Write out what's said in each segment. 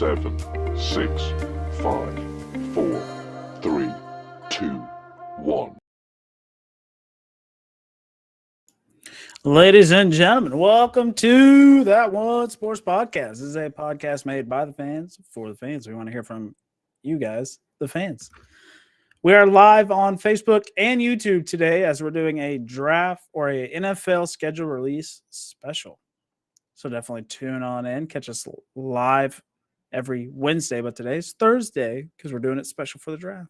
7, 6, 5, 4, 3, 2, 1. Ladies and gentlemen, welcome to That One Sports Podcast. This is a podcast made by the fans for the fans. We want to hear from you guys, the fans. We are live on Facebook and YouTube today as we're doing a draft or a NFL schedule release special. So definitely tune on in. Catch us live every Wednesday, but today's Thursday because we're doing it special for the draft.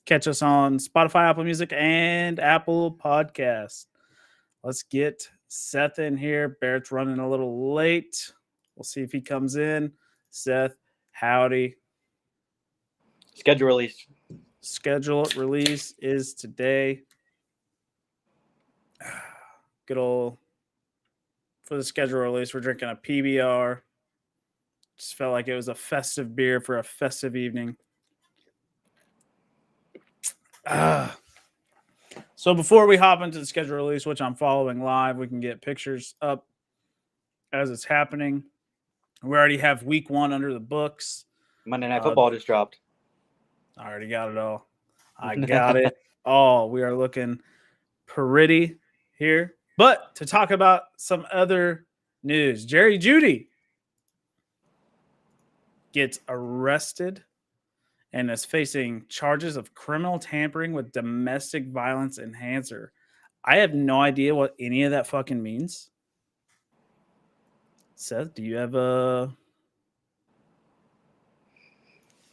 Catch us on Spotify, Apple Music, and Apple Podcasts. Let's get Seth in here. Barrett's running a little late. We'll see if he comes in. Seth, howdy. Schedule release. Schedule release is today. Good old for the schedule release. We're drinking a PBR. Just felt like it was a festive beer for a festive evening. So before we hop into the schedule release, which I'm following live, we can get pictures up as it's happening. We already have week 1 under the books. Monday Night Football just dropped. I already got it all. I got it all. We are looking pretty here. But to talk about some other news, Jerry Jeudy gets arrested and is facing charges of criminal tampering with domestic violence enhancer. I have no idea what any of that fucking means. Seth, do you have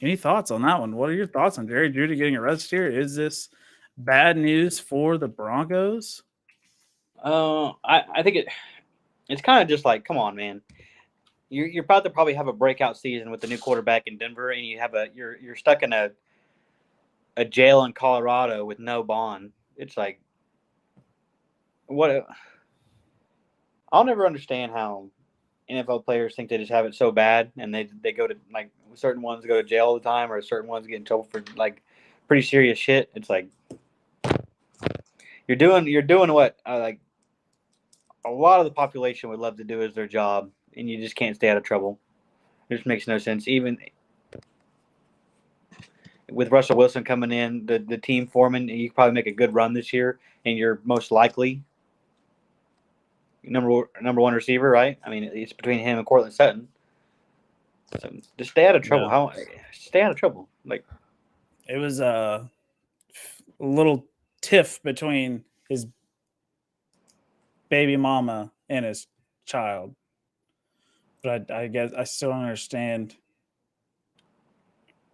any thoughts on that one? What are your thoughts on Jerry Jeudy getting arrested here? Is this bad news for the Broncos? I think it's kind of just like, come on, man. You're about to probably have a breakout season with the new quarterback in Denver, and you're stuck in a jail in Colorado with no bond. It's like, I'll never understand how NFL players think they just have it so bad, and they go to, like, certain ones go to jail all the time, or certain ones get in trouble for, like, pretty serious shit. It's like you're doing what like a lot of the population would love to do as their job, and you just can't stay out of trouble. It just makes no sense. Even with Russell Wilson coming in, the team foreman, you could probably make a good run this year, and you're most likely number one receiver, right? I mean, it's between him and Cortland Sutton. So just stay out of trouble. Yeah. Stay out of trouble. Like, it was a little tiff between his baby mama and his child. But I guess I still don't understand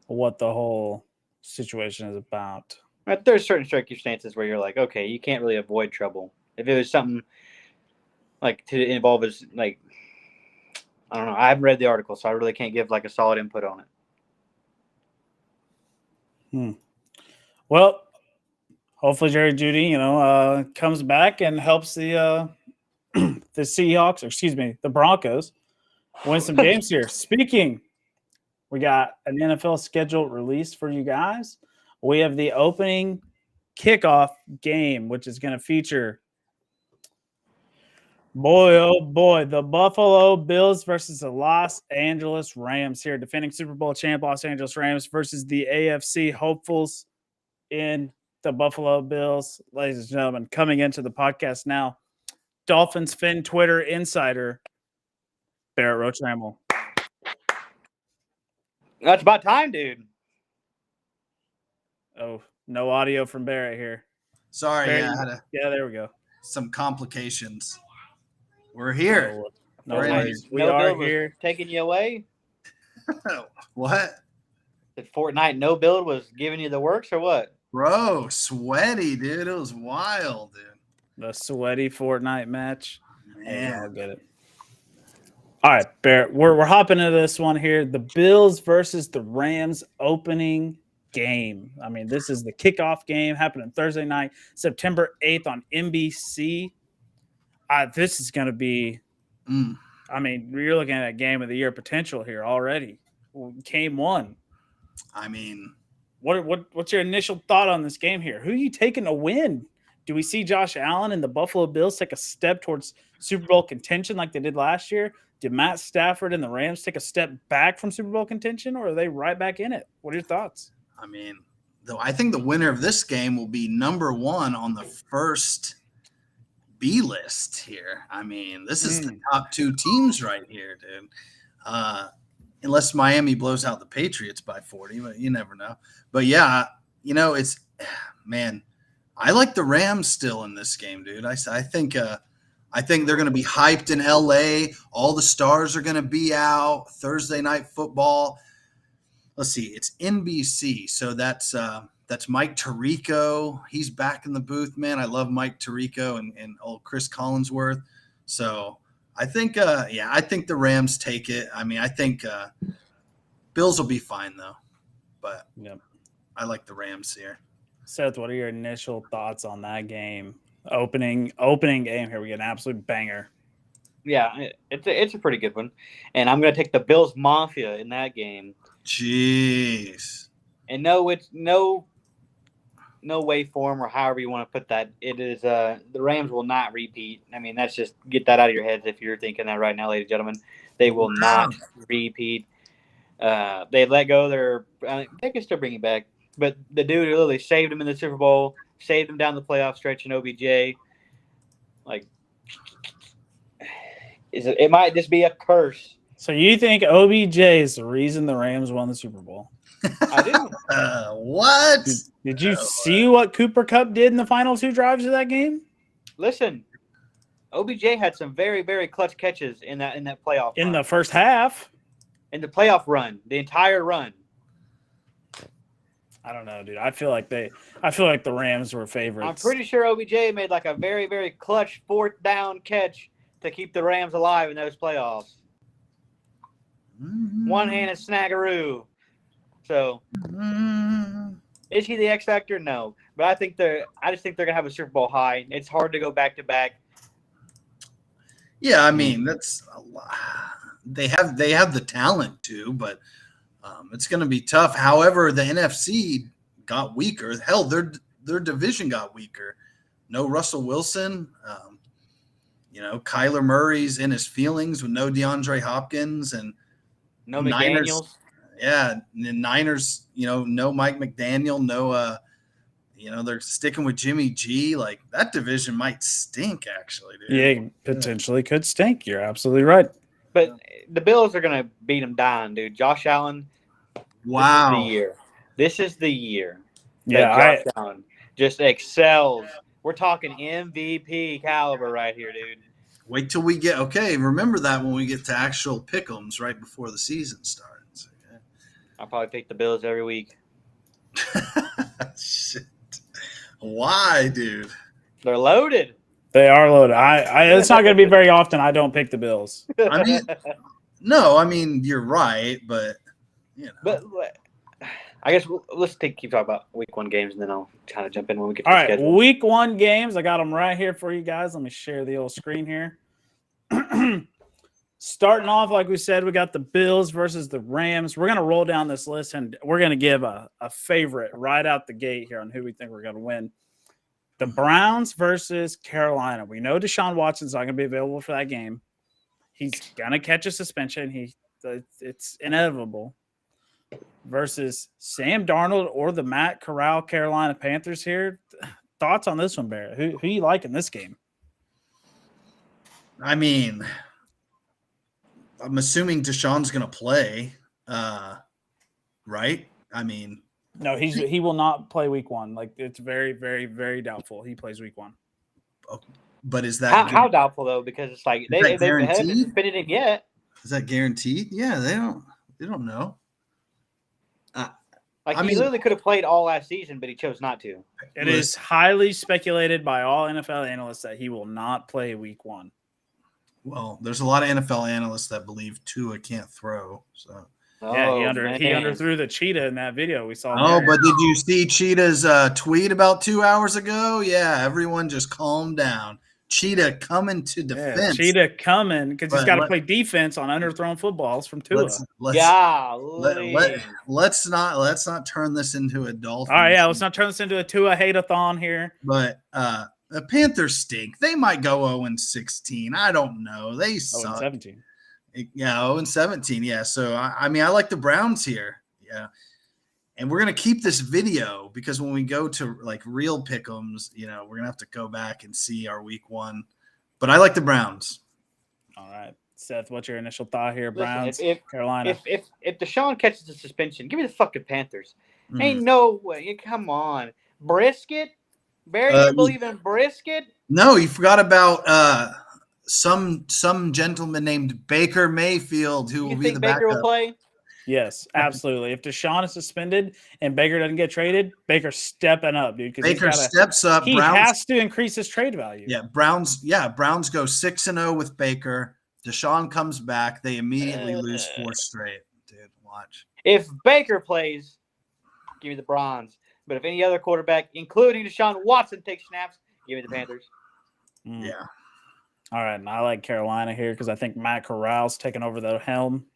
what the whole situation is about. there's certain circumstances where you're like, okay, you can't really avoid trouble. If it was something like to involve his, like, I don't know. I haven't read the article, so I really can't give like a solid input on it. Well, hopefully Jerry Jeudy, comes back and helps the Seahawks, or excuse me, the Broncos win some games here. Speaking, we got an NFL schedule released for you guys. We have the opening kickoff game, which is going to feature, boy, oh boy, the Buffalo Bills versus the Los Angeles Rams here. Defending Super Bowl champ Los Angeles Rams versus the AFC hopefuls in the Buffalo Bills. Ladies and gentlemen, coming into the podcast now, Dolphins Fin Twitter insider, Barrett Rochramel. That's about time, dude. Oh, no audio from Barrett here. Sorry, Barrett, there we go. Some complications. We're here. No worries. We are here. Taking you away? What? The Fortnite no build was giving you the works, or what? Bro, sweaty, dude. It was wild, dude. The sweaty Fortnite match. Man, I'll get it. All right, Barrett, we're hopping into this one here. The Bills versus the Rams opening game. I mean, this is the kickoff game happening Thursday night, September 8th on NBC. This is going to be, I mean, you're looking at a game of the year potential here already. Game 1. I mean, what's your initial thought on this game here? Who are you taking to win? Do we see Josh Allen and the Buffalo Bills take a step towards Super Bowl contention like they did last year? Did Matt Stafford and the Rams take a step back from Super Bowl contention, or are they right back in it? What are your thoughts? I mean, though I think the winner of this game will be number one on the first B list here. I mean, this is the top two teams right here, dude. Unless Miami blows out the Patriots by 40, but you never know. But yeah, it's man, I like the Rams still in this game, dude. I think they're going to be hyped in LA. All the stars are going to be out. Thursday night football. Let's see, it's NBC, so that's Mike Tirico. He's back in the booth, man. I love Mike Tirico and old Chris Collinsworth. So I think, I think the Rams take it. I mean, I think Bills will be fine though, but I like the Rams here. Seth, what are your initial thoughts on that game? Opening game here. We get an absolute banger. Yeah, it's a pretty good one, and I'm going to take the Bills Mafia in that game. Jeez. And it's no way form or however you want to put that. It is the Rams will not repeat. I mean, that's just get that out of your heads if you're thinking that right now, ladies and gentlemen. They will not repeat. They let go they can still bring it back. But the dude who literally saved him in the Super Bowl, saved him down the playoff stretch in OBJ, it might just be a curse. So you think OBJ is the reason the Rams won the Super Bowl? I do. What? Did you see what Cooper Kupp did in the final two drives of that game? Listen, OBJ had some very, very clutch catches in that playoff in run. the first half. In the playoff run, the entire run. I don't know, dude. I feel like the Rams were favorites. I'm pretty sure OBJ made like a very, very clutch fourth down catch to keep the Rams alive in those playoffs. One-handed snaggeroo. So, is he the X factor? No, but I just think they're gonna have a Super Bowl high. It's hard to go back to back. Yeah, I mean that's a lot. They have the talent to, but it's going to be tough. However, the NFC got weaker. Hell, their division got weaker. No Russell Wilson. Kyler Murray's in his feelings with no DeAndre Hopkins and no McDaniels. The Niners, no Mike McDaniel, no they're sticking with Jimmy G. Like that division might stink actually, dude. Yeah, potentially could stink. You're absolutely right. But the Bills are going to beat them down, dude. Josh Allen. Wow. This is the year. Yeah, Josh Allen just excels. We're talking MVP caliber right here, dude. Wait till we get remember that when we get to actual pick'ems right before the season starts. Okay? I'll probably pick the Bills every week. Shit. Why, dude? They're loaded. They are loaded. It's not going to be very often I don't pick the Bills. I mean, you're right, but But I guess let's keep talking about week one games, and then I'll kind of jump in when we get to All the right, schedule. week one games. I got them right here for you guys. Let me share the old screen here. Starting off, like we said, we got the Bills versus the Rams. We're going to roll down this list, and we're going to give a favorite right out the gate here on who we think we're going to win. The Browns versus Carolina. We know Deshaun Watson's not going to be available for that game. He's going to catch a suspension. It's inevitable. Versus Sam Darnold or the Matt Corral Carolina Panthers here. Thoughts on this one, Barrett? Who you like in this game? I mean, I'm assuming Deshaun's going to play, right? I mean, no, he will not play week one. Like it's very, very, very doubtful he plays week one. But is that how doubtful though? Because it's like they haven't suspended him yet. Is that guaranteed? Yeah, they don't know. He literally could have played all last season, but he chose not to. It is highly speculated by all NFL analysts that he will not play week one. Well, there's a lot of NFL analysts that believe Tua can't throw. So yeah, he underthrew the cheetah in that video we saw. Oh, but did you see Cheetah's tweet about 2 hours ago? Yeah, everyone just calm down. Cheetah coming to defense. Yeah, Cheetah coming because he's got to play defense on underthrown footballs from Tua. Let's not turn this into adult. All right, let's not turn this into a Tua hate-a-thon here. But The Panthers stink. They might go 0-16. I don't know. They Oh, suck. 17. Yeah, 0-17. Yeah. So I mean, I like the Browns here. Yeah. And we're gonna keep this video because when we go to like real pick'ems, we're gonna have to go back and see our week 1. But I like the Browns. All right. Seth, what's your initial thought here? Listen, Browns, if Carolina. if Deshaun catches a suspension, give me the fucking Panthers. Mhm. Ain't no way. Come on, Brisket. Barry, you believe in Brisket? No, you forgot about some gentleman named Baker Mayfield who You will be think the Baker will backup. play? Yes, absolutely. If Deshaun is suspended and Baker doesn't get traded, Baker's stepping up, dude. Because Baker steps up. He Browns has to increase his trade value. Yeah, Browns go 6-0 with Baker. Deshaun comes back. They immediately lose 4 straight. Dude, watch. If Baker plays, give me the Browns. But if any other quarterback, including Deshaun Watson, takes snaps, give me the Panthers. Mm. Yeah. All right, and I like Carolina here because I think Matt Corral's taking over the helm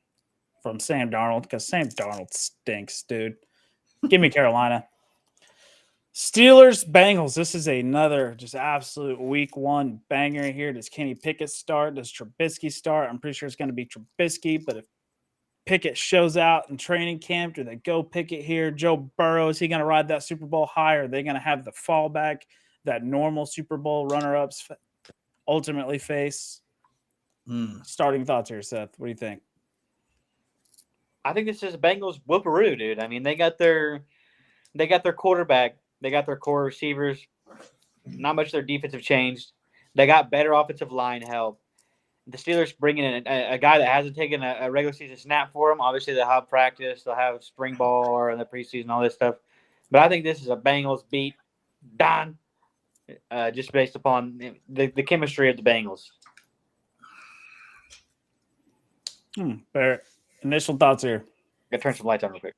from Sam Darnold because Sam Darnold stinks, dude. Give me Carolina. Steelers, Bengals. This is another just absolute week 1 banger here. Does Kenny Pickett start? Does Trubisky start? I'm pretty sure it's going to be Trubisky, but if Pickett shows out in training camp, do they go Pickett here? Joe Burrow, is he going to ride that Super Bowl high? Or are they going to have the fallback that normal Super Bowl runner-ups ultimately face? Starting thoughts here, Seth. What do you think? I think this is Bengals whooperoo, dude. I mean, they got their quarterback, they got their core receivers. Not much of their defense have changed. They got better offensive line help. The Steelers bringing in a guy that hasn't taken a regular season snap for them. Obviously, they'll have practice, they'll have spring ball or in the preseason, all this stuff. But I think this is a Bengals beat done, just based upon the chemistry of the Bengals. Barrett, initial thoughts here. Gotta turn some lights on real quick.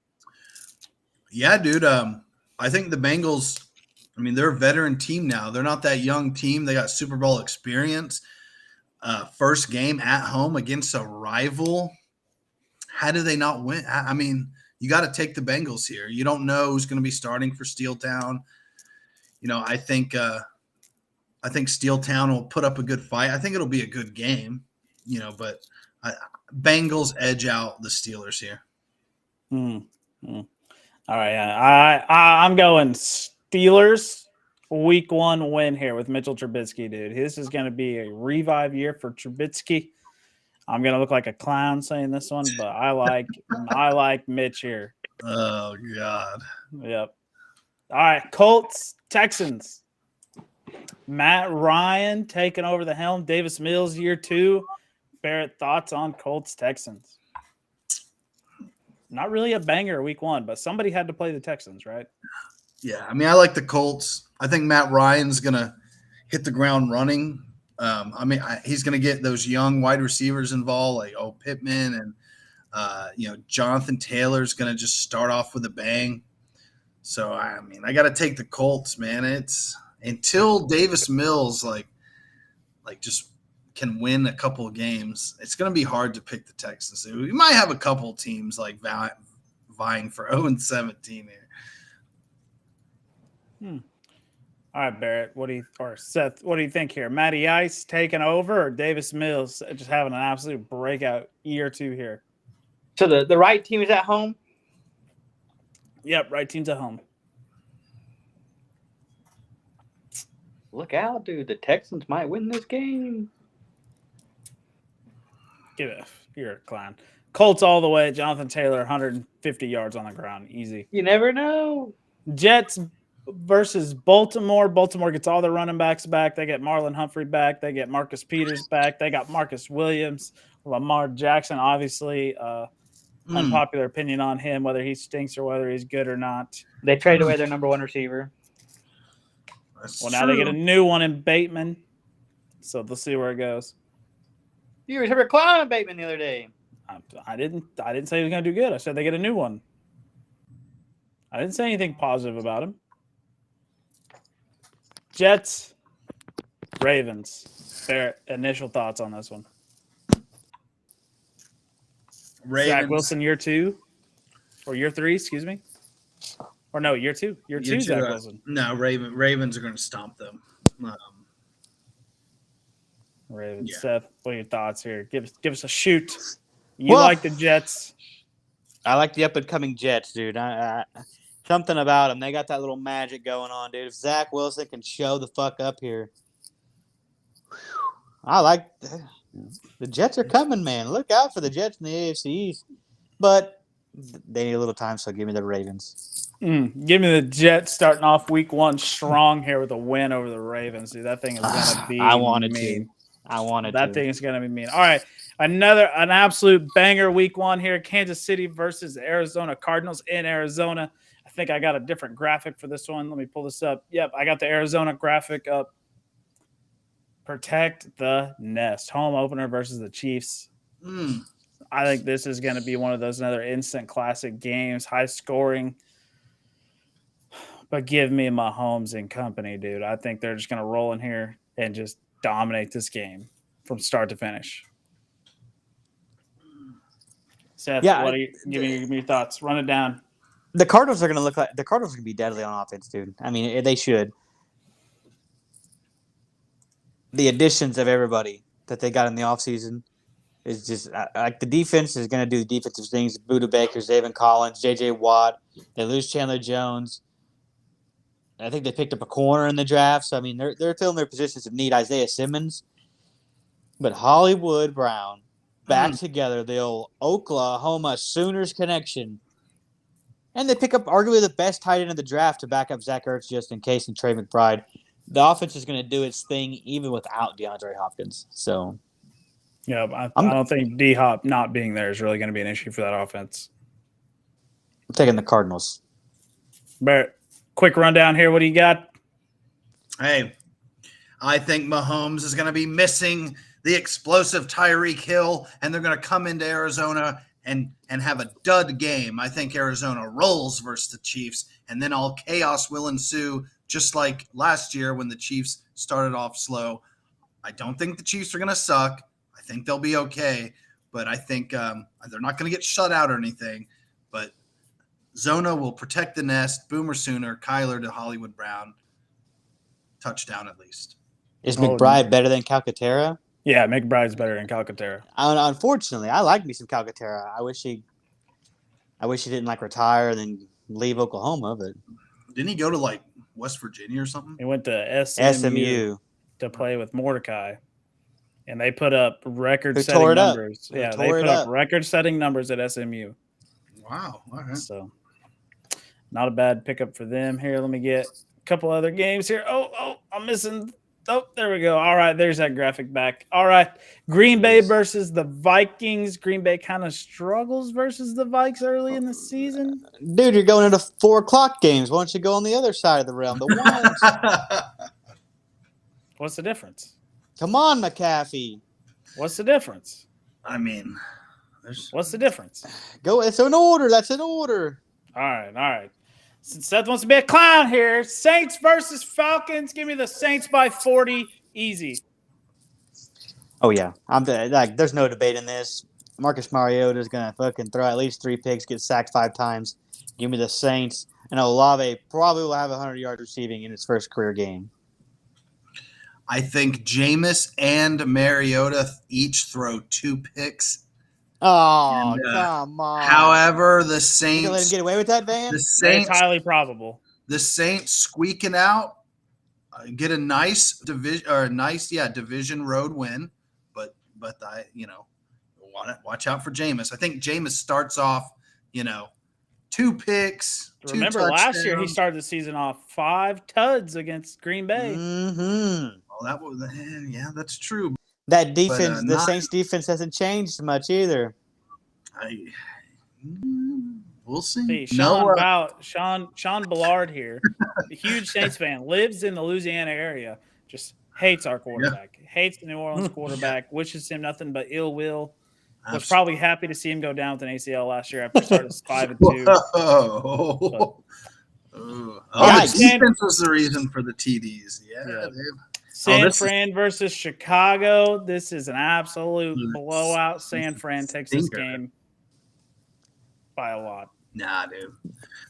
Yeah, dude. I think the Bengals, they're a veteran team now. They're not that young team. They got Super Bowl experience. First game at home against a rival. How do they not win? You got to take the Bengals here. You don't know who's going to be starting for Steeltown. I think Steeltown will put up a good fight. I think it'll be a good game, but Bengals edge out the Steelers here. All right. I'm going Steelers. Week 1 win here with Mitchell Trubisky, dude. This is going to be a revive year for Trubisky. I'm going to look like a clown saying this one, but I like Mitch here. Oh, God. Yep. All right, Colts, Texans. Matt Ryan taking over the helm. Davis Mills, year 2. Barrett, thoughts on Colts, Texans? Not really a banger week 1, but somebody had to play the Texans, right? Yeah, I like the Colts. I think Matt Ryan's going to hit the ground running. He's going to get those young wide receivers involved, like Pittman and Jonathan Taylor's going to just start off with a bang. So I got to take the Colts, man. It's until Davis Mills like just can win a couple of games. It's going to be hard to pick the Texans. We might have a couple teams like vying for 0-17 here. All right, Barrett, Seth, what do you think here? Matty Ice taking over or Davis Mills just having an absolute breakout year 2 here? So the right team is at home? Yep, right team's at home. Look out, dude. The Texans might win this game. You're a clown. Colts all the way. Jonathan Taylor, 150 yards on the ground. Easy. You never know. Jets versus Baltimore. Baltimore gets all their running backs back. They get Marlon Humphrey back. They get Marcus Peters back. They got Marcus Williams. Lamar Jackson, obviously, unpopular opinion on him, whether he stinks or whether he's good or not. They trade away their number 1 receiver. Now they get a new one in Bateman. So they'll see where it goes. You were clowning on Bateman the other day. I didn't say he was going to do good. I said they get a new one. I didn't say anything positive about him. Jets, Ravens. Their initial thoughts on this one. Ravens. Zach Wilson, year 2 or year 3, excuse me. Or no, year 2. Year 2, Zach Wilson. No, Ravens are going to stomp them. Ravens. Yeah. Seth, what are your thoughts here? Give us a shoot. You Well- like the Jets? I like the up and coming Jets, dude. Something about them. They got that little magic going on, dude. If Zach Wilson can show the fuck up here, I like the Jets are coming, man. Look out for the Jets in the AFC East. But they need a little time, so give me the Ravens. Give me the Jets starting off week 1 strong here with a win over the Ravens. Dude, that thing is gonna be I wanted mean. to. I wanted That to. thing is gonna be mean. All right. An absolute banger week 1 here. Kansas City versus Arizona Cardinals in Arizona. I think I got a different graphic for this one. Let me pull this up. Yep, I got the Arizona graphic up. Protect the nest. Home opener versus the Chiefs. I think this is going to be one of those another instant classic games, high scoring. But give me Mahomes and company, dude. I think they're just going to roll in here and just dominate this game from start to finish. Seth, Yeah, give me your thoughts. Run it down. The Cardinals are going to look like the Cardinals are going to be deadly on offense, dude. I mean, they should. The additions of everybody that they got in the offseason is just like the defense is going to do the defensive things. Buda Baker, Zayvon Collins, J.J. Watt. They lose Chandler Jones. I think they picked up a corner in the draft. So, I mean, they're filling their positions of need. Isaiah Simmons. But Hollywood Brown back together, the old Oklahoma Sooners connection. And they pick up arguably the best tight end of the draft to back up Zach Ertz just in case and Trey McBride. The offense is going to do its thing even without DeAndre Hopkins. So, yeah, I don't think D-Hop not being there is really going to be an issue for that offense. I'm taking the Cardinals. Barrett, quick rundown here. What do you got? Hey, I think Mahomes is going to be missing the explosive Tyreek Hill, and they're going to come into Arizona and have a dud game. I think Arizona rolls versus the Chiefs, and then all chaos will ensue, just like last year when the Chiefs started off slow. I don't think the Chiefs are going to suck. I think they'll be okay, but I think they're not going to get shut out or anything. But Zona will protect the nest. Boomer Sooner, Kyler to Hollywood Brown. Touchdown at least. Is McBride better than Calcaterra? Yeah, McBride's better than Calcaterra. Unfortunately, I like me some Calcaterra. I wish he didn't retire and then leave Oklahoma, but Didn't he go to West Virginia or something? He went to SMU to play with Mordecai, and they put up record-setting tore it up. numbers. They Yeah, they tore put it up up. record-setting numbers at SMU. Wow. All right. So, not a bad pickup for them. Here, let me get a couple other games here. Oh, I'm missing. Oh, there we go. All right, there's that graphic back. All right, Green Bay versus the Vikings. Green Bay kind of struggles versus the Vikes early in the season. dude, you're going into 4:00 games. Why don't you go on the other side of the realm? The ones. What's the difference? Come on, McAfee. What's the difference? I mean, there's What's the difference? Go. It's an order. That's an order. All right. Since Seth wants to be a clown here, Saints versus Falcons. Give me the Saints by 40. Easy. Oh yeah, there's no debate in this. Marcus Mariota is gonna fucking throw at least 3 picks, get sacked 5 times. Give me the Saints, and Olave probably will have 100 yards receiving in his first career game. I think Jameis and Mariota each throw 2 picks. Oh, And, come on. However, the You gonna let him Saints, get away with that, Van? the It's Saints, highly probable. the Saints squeaking out, get a nice division road win, but I watch out for Jameis. I think Jameis starts off 2 picks. 2 Remember last year he touchdowns. started the season off 5 tuds against Green Bay. Mm-hmm. Well, that was that's true. That defense, the not- Saints defense hasn't changed much either. We'll see. See, Sean Ballard here, a huge Saints fan, lives in the Louisiana area, just hates our quarterback, hates the New Orleans quarterback, wishes him nothing but ill will. Was probably happy to see him go down with an ACL last year after starting 5-2. Oh, Yikes. the defense was the reason for the TDs. Yeah. Dude. San this is- Fran versus Chicago. This is an absolute blowout. San Fran takes this Stinker. game by a lot. Nah, dude.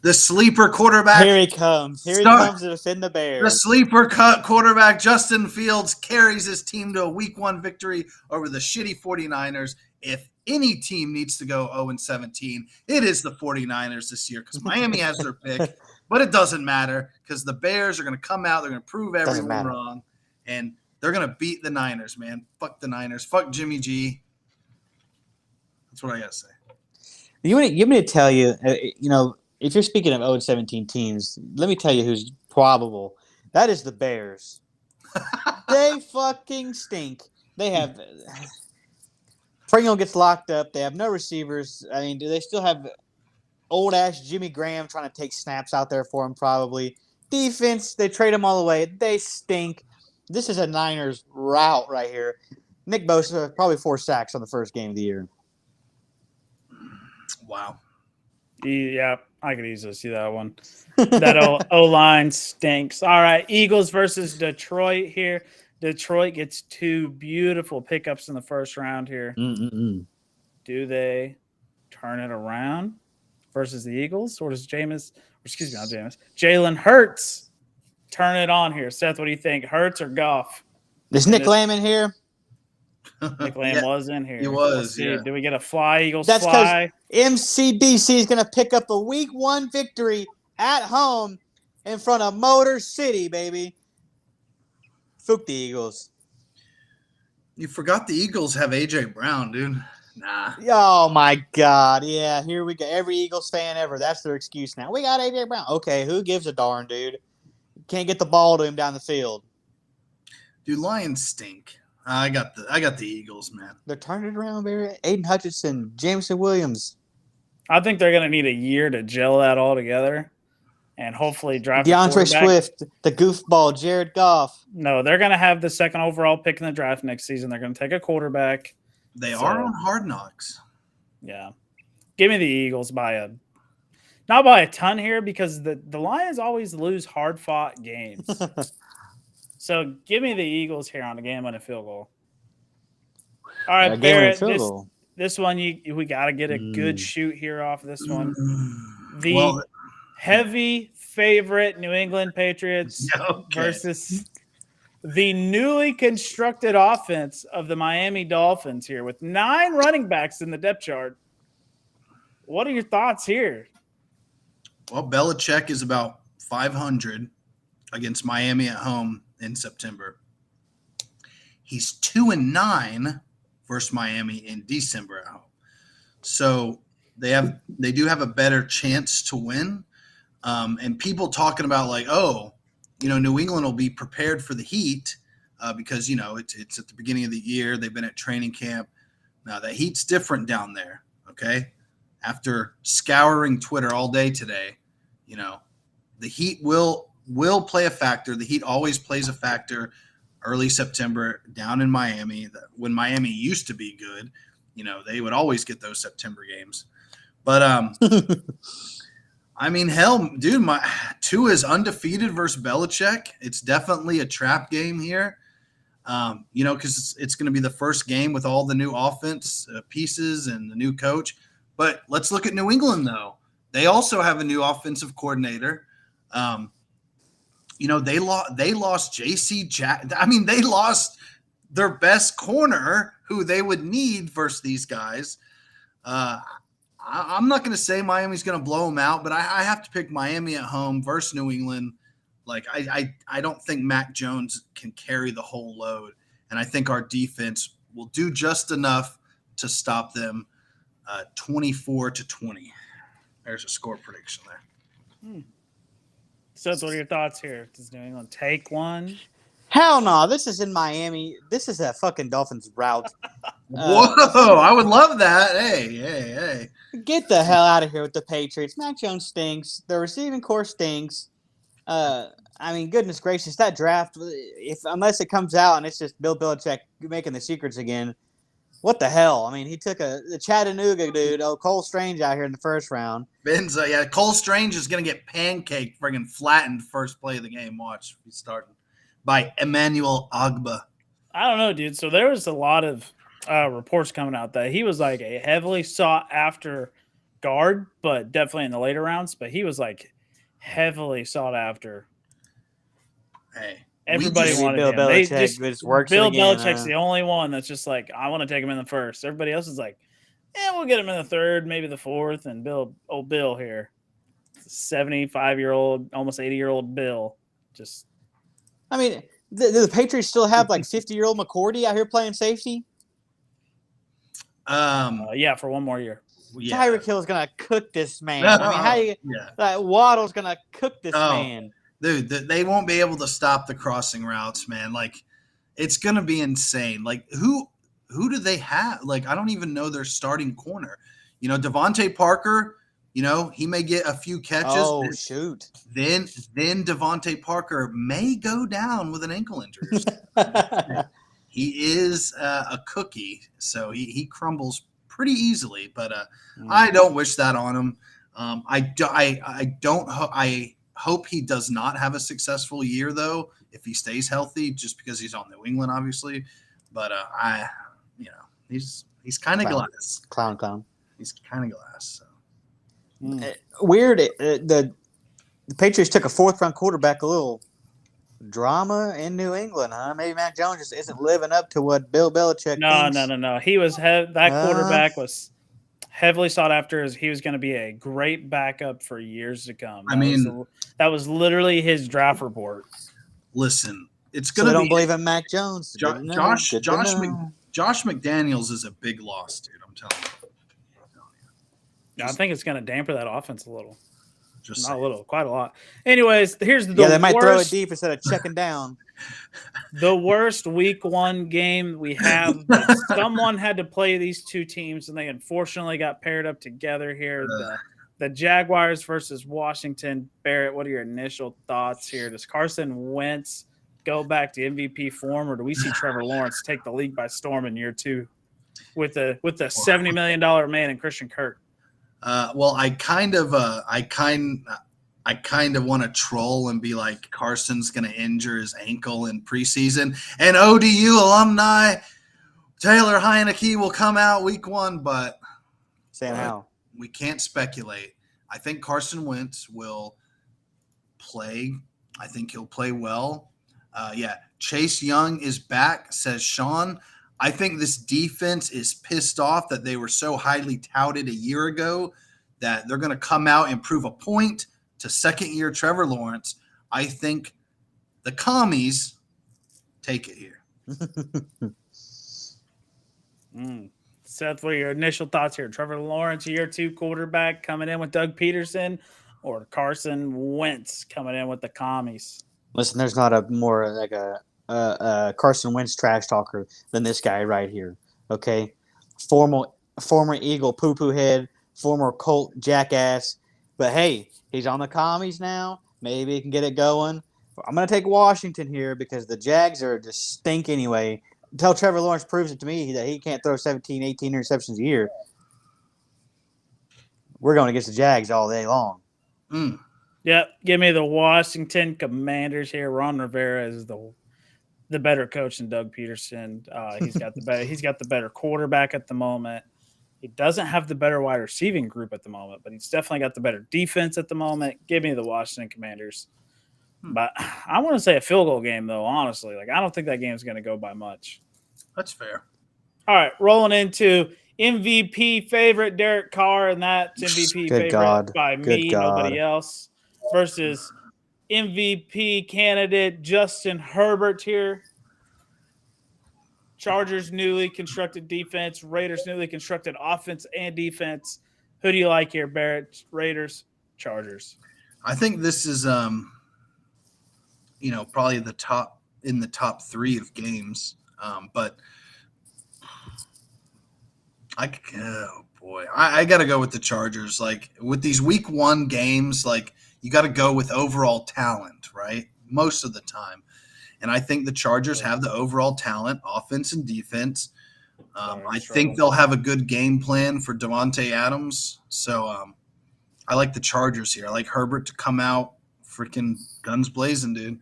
The sleeper quarterback. Here he comes. Here he Start- comes to defend the The Bears. sleeper cut quarterback Justin Fields carries his team to a week 1 victory over the shitty 49ers. If any team needs to go 0-17, it is the 49ers this year because Miami has their pick, but it doesn't matter because the Bears are going to come out. They're going to prove Doesn't everyone matter. wrong, and they're going to beat the Niners, man. Fuck the Niners. Fuck Jimmy G. That's what I got to say. You want me to tell you, if you're speaking of 0-17 teams, let me tell you who's probable. That is the Bears. They fucking stink. They have Pringle gets locked up. They have no receivers. I mean, do they still have old ass Jimmy Graham trying to take snaps out there for him? Probably. Defense, they trade him all the way. They stink. This is a Niners route right here. Nick Bosa probably 4 sacks on the first game of the year. Wow. Yeah, I could easily see that one. That O-line stinks. All right, Eagles versus Detroit here. Detroit gets 2 beautiful pickups in the first round here. Do they turn it around versus the Eagles? Or does Jalen Hurts turn it on here? Seth, what do you think? Hurts or Goff? Is Nick Lamb in here? Nick Lamb was in here. He was, Let's see. yeah. Do we get a fly, Eagles That's fly? MCDC is going to pick up a week 1 victory at home in front of Motor City, baby. Fuck the Eagles. You forgot the Eagles have A.J. Brown, dude. Nah. Oh, my God. Yeah, here we go. Every Eagles fan ever. That's their excuse now. We got A.J. Brown. Okay, who gives a darn, dude? Can't get the ball to him down the field. Dude, Lions stink. I got the Eagles, man. They're turning it around, baby. Aiden Hutchinson, Jameson Williams. I think they're going to need a year to gel that all together and hopefully draft a DeAndre quarterback. Swift, the goofball, Jared Goff. No, they're going to have the 2nd overall pick in the draft next season. They're going to take a quarterback. They are on Hard Knocks. Yeah. Give me the Eagles not by a ton here because the Lions always lose hard-fought games. So give me the Eagles here on the game on a field goal. All right, Barrett, this one we got to get a good shoot here off of this one. The heavy favorite New England Patriots versus the newly constructed offense of the Miami Dolphins here with 9 running backs in the depth chart. What are your thoughts here? Well, Belichick is about 500 against Miami at home in September. He's 2-9 versus Miami in December at home. So they do have a better chance to win. And people talking about like, New England will be prepared for the heat because, it's at the beginning of the year. They've been at training camp. Now, the heat's different down there, okay? After scouring Twitter all day today, the heat will play a factor. The heat always plays a factor early September down in Miami. When Miami used to be good, they would always get those September games. But I mean, hell, dude, Tua is undefeated versus Belichick. It's definitely a trap game here, because it's going to be the first game with all the new offense pieces and the new coach. But let's look at New England, though. They also have a new offensive coordinator. They lost J.C. Jack. I mean, they lost their best corner who they would need versus these guys. I'm not going to say Miami's going to blow them out, but I have to pick Miami at home versus New England. Like, I don't think Mac Jones can carry the whole load, and I think our defense will do just enough to stop them 24-20. There's a score prediction there. So, what are your thoughts here? Does New England take one? Hell no. This is in Miami. This is a fucking Dolphins route. Whoa, I would love that. Hey. Get the hell out of here with the Patriots. Mac Jones stinks. The receiving core stinks. I mean, goodness gracious, that draft, unless it comes out and it's just Bill Belichick making the secrets again, what the hell? I mean, he took the Chattanooga dude, Cole Strange out here in the first round. Cole Strange is going to get pancaked, friggin' flattened first play of the game. Watch, he's starting by Emmanuel Ogbah. I don't know, dude. So there was a lot of reports coming out that he was like a heavily sought after guard, but definitely in the later rounds. But he was like heavily sought after. Hey, Everybody just- wanted Bill him. They Belichick just just works it Bill again, Belichick's huh? the only one that's just like, I want to take him in the first. Everybody else is like, we'll get him in the third, maybe the fourth. And Bill here, 75-year-old, almost 80-year-old Bill, just I mean, do the Patriots still have like 50-year-old McCourty out here playing safety? yeah, for one more year. yeah. Tyreek Hill's gonna cook this man. I mean, how you? Yeah. Waddle's gonna cook this Oh. man. Dude, they won't be able to stop the crossing routes, man. Like, it's gonna be insane. Like, who do they have? Like, I don't even know their starting corner. You know, Devontae Parker. You know, he may get a few catches. Oh shoot! Then Devontae Parker may go down with an ankle injury. He is a cookie, so he crumbles pretty easily. But I don't wish that on him. I hope he does not have a successful year though, if he stays healthy, just because he's on New England, obviously. But he's kind of Clown. glass. Clown. He's kind of glass. So. Weird. The Patriots took a fourth-round quarterback. A little drama in New England, huh? Maybe Mac Jones just isn't living up to what Bill Belichick thinks. No. He was that quarterback was heavily sought after as he was going to be a great backup for years to come. That was literally his draft report. Listen, it's So going they to don't be believe in Mac Jones. Josh Good to know. Josh McDaniels is a big loss, dude. I'm telling you. I think it's going to damper that offense a little. Just Not saying. a little, quite a lot. Anyways, here's the They might throw it worst, deep instead of checking down. the worst week one game we have. But someone had to play these two teams, and they unfortunately got paired up together here. The Jaguars versus Washington. Barrett, what are your initial thoughts here? Does Carson Wentz go back to MVP form, or do we see Trevor Lawrence take the league by storm in year two with the $70 million man and Christian Kirk? Well, I kind of want to troll and be like, Carson's going to injure his ankle in preseason, and ODU alumni Taylor Heineke will come out week one, but Saying how? we can't speculate. I think Carson Wentz will play. I think he'll play well. Chase Young is back, says Sean. I think this defense is pissed off that they were so highly touted a year ago that they're going to come out and prove a point to second-year Trevor Lawrence. I think the commies take it here. Seth, what are your initial thoughts here? Trevor Lawrence, year two quarterback, coming in with Doug Peterson, or Carson Wentz coming in with the commies? Listen, there's not a more like a Carson Wentz trash talker than this guy right here. Okay, former Eagle poo-poo head, former Colt jackass, but hey, he's on the commies now. Maybe he can get it going. I'm gonna take Washington here because the Jags are just stink anyway. Until Trevor Lawrence proves it to me that he can't throw 17, 18 interceptions a year, we're going against the Jags all day long. Yep, give me the Washington Commanders here. Ron Rivera is the better coach than Doug Peterson. He's got the better quarterback at the moment. He doesn't have the better wide receiving group at the moment, but he's definitely got the better defense at the moment. Give me the Washington Commanders. But I want to say a field goal game, though, honestly. Like, I don't think that game's going to go by much. That's fair. All right, rolling into MVP favorite Derek Carr, and that's MVP favorite by me, nobody else, versus MVP candidate Justin Herbert here. Chargers newly constructed defense, Raiders newly constructed offense and defense. Who do you like here, Barrett? Raiders, Chargers. I think this is probably the top three of games. But I got to go with the Chargers. Like, with these week one games, like, you got to go with overall talent, right? Most of the time. And I think the Chargers have the overall talent, offense and defense. I think they'll have a good game plan for Devontae Adams. So I like the Chargers here. I like Herbert to come out freaking guns blazing, dude.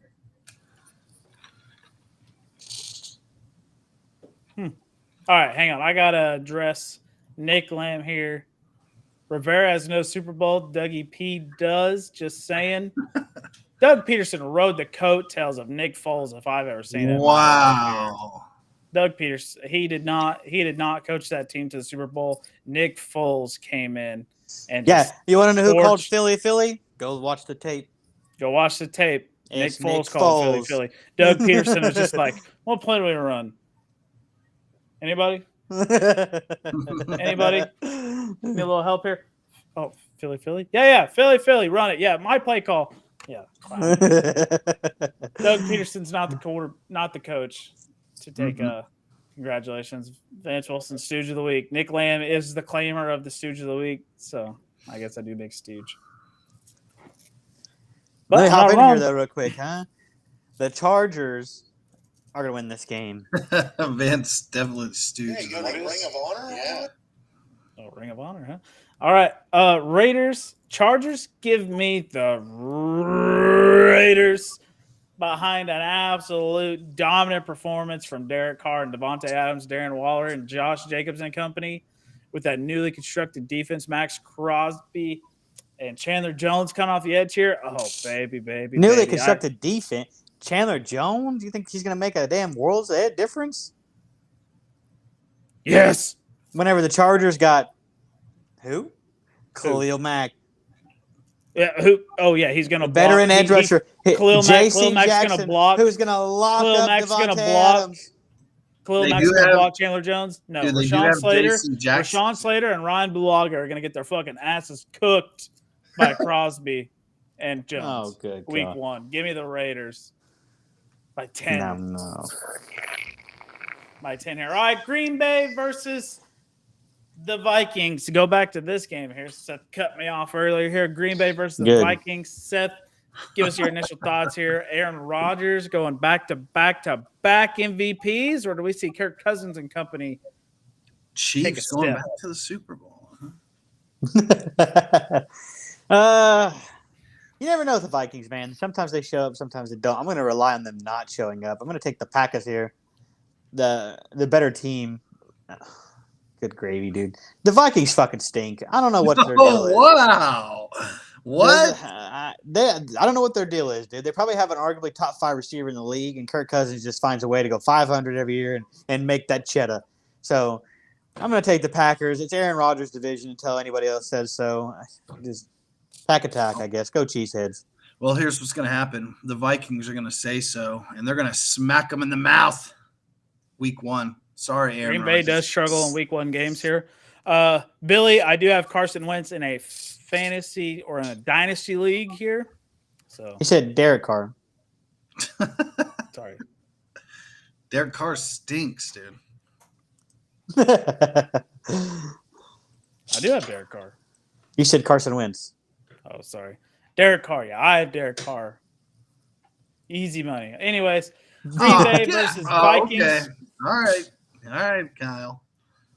All right, hang on. I got to address Nick Lamb here. Rivera has no Super Bowl. Dougie P does. Just saying. Doug Peterson rode the coattails of Nick Foles, if I've ever seen it. Wow. Doug Peterson, he did not coach that team to the Super Bowl. Nick Foles came in and Yeah, just you want to know who called torched- Philly? Go watch the tape. go watch the tape. It's Nick Foles Nick called Foles. Philly. Doug Peterson was just like, what play do we run? Anybody? Anybody? Need a little help here? Oh, Philly. Yeah, Philly, run it. Yeah, my play call. Yeah. Clown. Doug Peterson's not the coach to take congratulations. Vance Wilson, Stooge of the Week. Nick Lamb is the claimer of the Stooge of the Week, so I guess I do make Stooge. But Let me I'm hop not in wrong. here though, real quick, huh? The Chargers are gonna win this game. Vance definitely Stooge. Hey, you got a Ring of Honor? Yeah. Oh, Ring of Honor, huh? All right. Raiders, Chargers, give me the Raiders behind an absolute dominant performance from Derek Carr and Devontae Adams, Darren Waller, and Josh Jacobs and company with that newly constructed defense. Max Crosby and Chandler Jones coming off the edge here. Oh, baby. Newly baby. constructed defense. Chandler Jones, you think he's gonna make a damn world's ed difference? Yes. Whenever the Chargers got who? Khalil Mack. Yeah. Who? Oh, yeah. He's going to Veteran edge rusher. Khalil J.C. Mack's gonna Jackson, block. who's going to lock Khalil up Mack's gonna Devontae block. Adams. Khalil They Mack's do going to have- block Chandler Jones. No, Dude, they do Rashawn have Slater. J.C. Jackson. Rashawn Slater and Ryan Bulaga are going to get their fucking asses cooked by Crosby and Jones. Oh, good Week God. 1. Give me the Raiders by 10. No. By 10 here. All right, Green Bay versus the Vikings. To go back to this game here, Seth cut me off earlier here. Green Bay versus the Good. Vikings. Seth, give us your initial thoughts here. Aaron Rodgers going back to back MVPs, or do we see Kirk Cousins and company? Chiefs a going step. back to the Super Bowl. Huh? You never know with the Vikings, man. Sometimes they show up, sometimes they don't. I'm going to rely on them not showing up. I'm going to take the Packers here, the better team. Good gravy, dude. The Vikings fucking stink. I don't know what their deal Oh, is. wow. What? I don't know what their deal is, dude. They probably have an arguably top 5 receiver in the league, and Kirk Cousins just finds a way to go 500 every year and make that cheddar. So I'm going to take the Packers. It's Aaron Rodgers' division until anybody else says so. Just pack attack, I guess. Go Cheeseheads. Well, here's what's going to happen. The Vikings are going to say so, and they're going to smack them in the mouth week 1. Sorry, Aaron Green Bay Rodgers. does struggle in week 1 games here. Billy, I do have Carson Wentz in a fantasy or in a dynasty league here. So He said Derek Carr. sorry. Derek Carr stinks, dude. I do have Derek Carr. You said Carson Wentz. Oh, sorry. Derek Carr. Yeah, I have Derek Carr. Easy money. Anyways, Green Bay versus Vikings. Okay. All right, Kyle.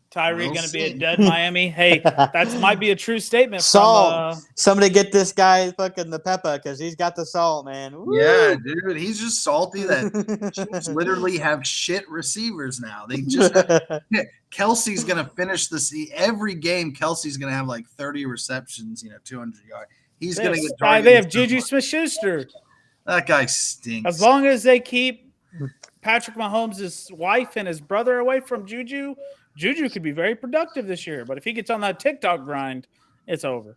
Tyree We'll going to be a see. dud Miami. Hey, that might be a true statement. Salt. From, Somebody get this guy fucking the pepper because he's got the salt, man. Woo! Yeah, dude. He's just salty that Chiefs literally have shit receivers now. They just Kelsey's gonna finish every game. Kelsey's gonna have like 30 receptions, 200 yards. He's gonna get targeted. they have Juju Smith-Schuster. That guy stinks. As long as they keep Patrick Mahomes' wife and his brother away from Juju, Juju could be very productive this year. But if he gets on that TikTok grind, it's over.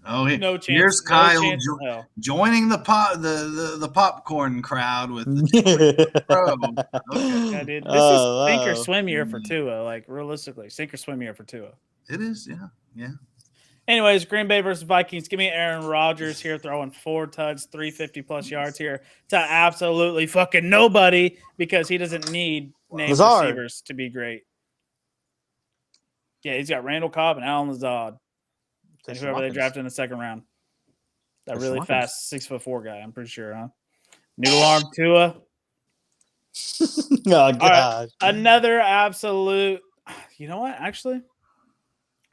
Oh, No chance. here's no Kyle chance in hell. joining the popcorn crowd with the pro. Okay. Yeah, dude. This Oh, is sink or wow. swim year for Tua. Like realistically, sink or swim year for Tua. It is, yeah. Anyways, Green Bay versus Vikings. Give me Aaron Rodgers here throwing 4 tuds, 350 plus yards here to absolutely fucking nobody because he doesn't need named Lazard. receivers to be great. Yeah, he's got Randall Cobb and Alan Lazard and whoever they drafted in the second round. That Christian really Watkins. fast 6'4" guy, I'm pretty sure, huh? Noodle arm Tua. Oh god. Another absolute. You know what? Actually,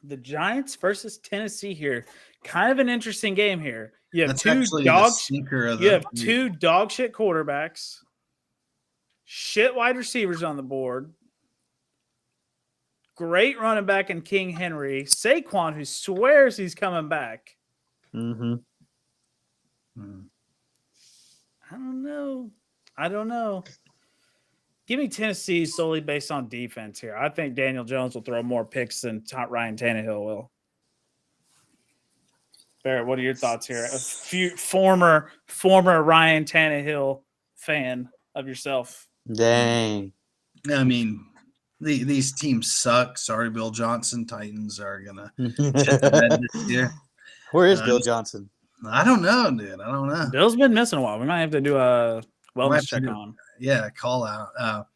the Giants versus Tennessee here. Kind of an interesting game here. You have That's two actually the dogs. sneaker of You the have 2 dog shit quarterbacks, shit wide receivers on the board. great running back in King Henry, Saquon, who swears he's coming back. Mm-hmm. I don't know. Give me Tennessee solely based on defense here. I think Daniel Jones will throw more picks than Ryan Tannehill will. Barrett, what are your thoughts here? A few former Ryan Tannehill fan of yourself. Dang. I mean, these teams suck. Sorry, Bill Johnson. Titans are gonna shit the bed this year. Where is Bill Johnson? I don't know, dude. I don't know. Bill's been missing a while. We might have to do a wellness check on him. Yeah, call out.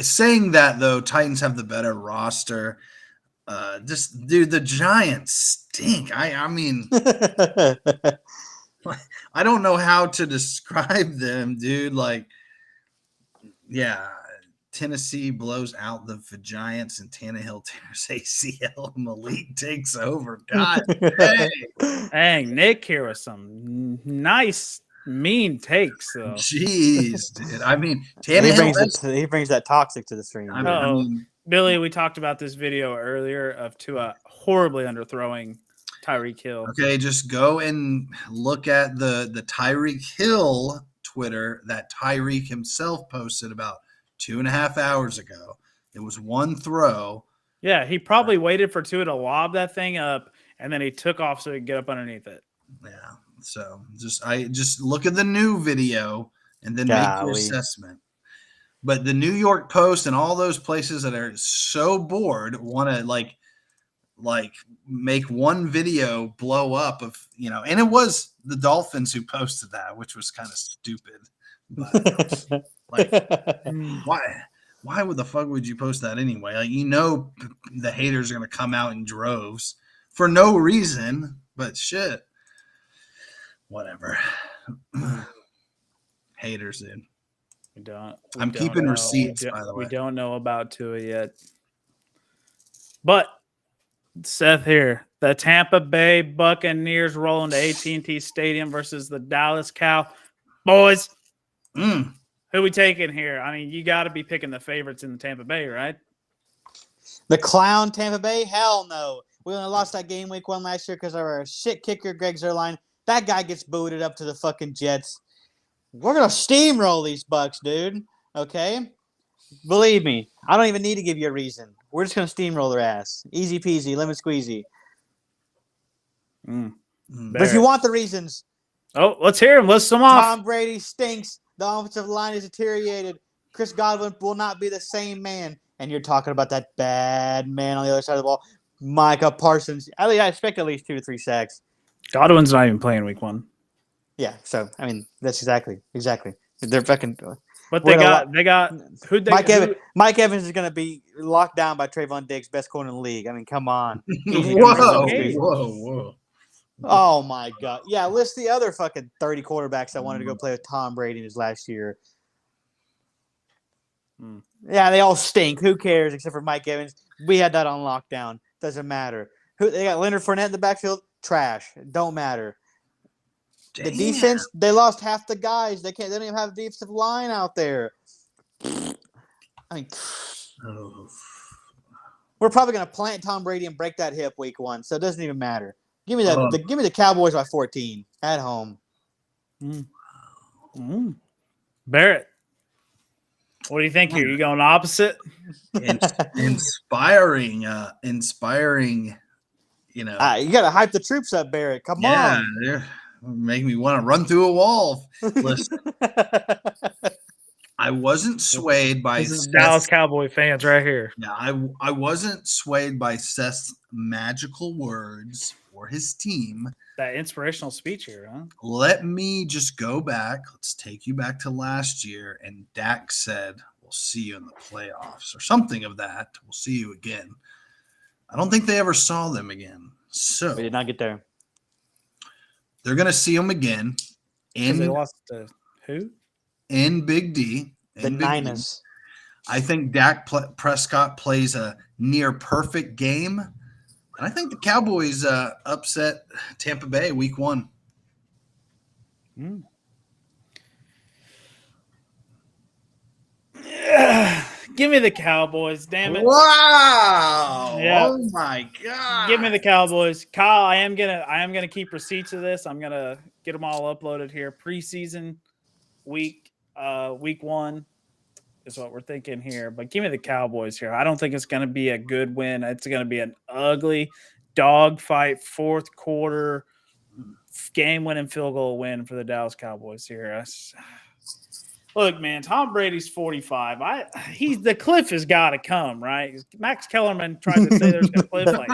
Saying that though, Titans have the better roster. Just dude, the Giants stink. I mean, I don't know how to describe them, dude. Like, yeah, Tennessee blows out the Giants and Tannehill tears ACL. Malik takes over. God dang. Dang, Nick here with some nice mean takes though. Jeez, dude. I mean, he Tannehill. he brings that toxic to the stream. I mean, Billy, we talked about this video earlier of Tua horribly underthrowing Tyreek Hill. okay, just go and look at the Tyreek Hill Twitter that Tyreek himself posted about 2.5 hours ago. It was one throw. Yeah, he probably waited for Tua to lob that thing up, and then he took off so he could get up underneath it. Yeah. So just look at the new video and then make your assessment. But the New York Post and all those places that are so bored want to like make one video blow up of, and it was the Dolphins who posted that, which was kind of stupid. But like, why would the fuck would you post that anyway? Like, the haters are going to come out in droves for no reason, but shit. Whatever. Haters, dude. I'm keeping receipts, by the way. We don't know about Tua yet. But Seth here, the Tampa Bay Buccaneers roll into AT&T Stadium versus the Dallas Cowboys. Who we taking here? I mean, you got to be picking the favorites in the Tampa Bay, right? The clown Tampa Bay? Hell no. We only lost that game week 1 last year because of our shit kicker, Greg Zuerlein. That guy gets booted up to the fucking Jets. We're going to steamroll these Bucks, dude. Okay? Believe me, I don't even need to give you a reason. We're just going to steamroll their ass. Easy peasy, lemon squeezy. But if you want the reasons. Oh, let's hear him. List them off. Tom Brady stinks. The offensive line is deteriorated. Chris Godwin will not be the same man. And you're talking about that bad man on the other side of the ball. Micah Parsons. I expect at least 2 to 3 sacks. Godwin's not even playing week 1. Yeah, so I mean that's exactly. They're fucking. But they got who they Mike Evans is going to be locked down by Trayvon Diggs, best corner in the league. I mean, come on. Whoa. Oh my God. Yeah, list the other fucking 30 quarterbacks that wanted to go play with Tom Brady in his last year. Yeah, they all stink. Who cares except for Mike Evans? We had that on lockdown. Doesn't matter. They got Leonard Fournette in the backfield. Trash. Don't matter. Damn. The defense, they lost half the guys. They don't even have a defensive line out there. I mean, we're probably going to plant Tom Brady and break that hip week 1, so it doesn't even matter. Give me that. Give me the Cowboys by 14 at home. Barrett, what do you think here? You going opposite? Inspiring. You got to hype the troops up, Barrett. Come on. Yeah, make me want to run through a wall. Listen, I wasn't swayed by Dallas Cowboy fans right here. Yeah, I wasn't swayed by Seth's magical words or his team. That inspirational speech here, huh? Let me just go back. Let's take you back to last year. And Dak said, we'll see you in the playoffs or something of that. We'll see you again. I don't think they ever saw them again. So we did not get there. They're going to see them again. They lost to who? In Big D. The Niners. I think Dak Prescott plays a near perfect game. And I think the Cowboys upset Tampa Bay week 1. Give me the Cowboys, damn it. Wow. Yeah. Oh my god. Give me the Cowboys. Kyle, I am gonna keep receipts of this. I'm gonna get them all uploaded here. Preseason week 1 is what we're thinking here. But give me the Cowboys here. I don't think it's gonna be a good win. It's gonna be an ugly dogfight, fourth quarter, game-winning field goal win for the Dallas Cowboys here. Look, man, Tom Brady's 45. The cliff has got to come, right? Max Kellerman tried to say there's a cliff like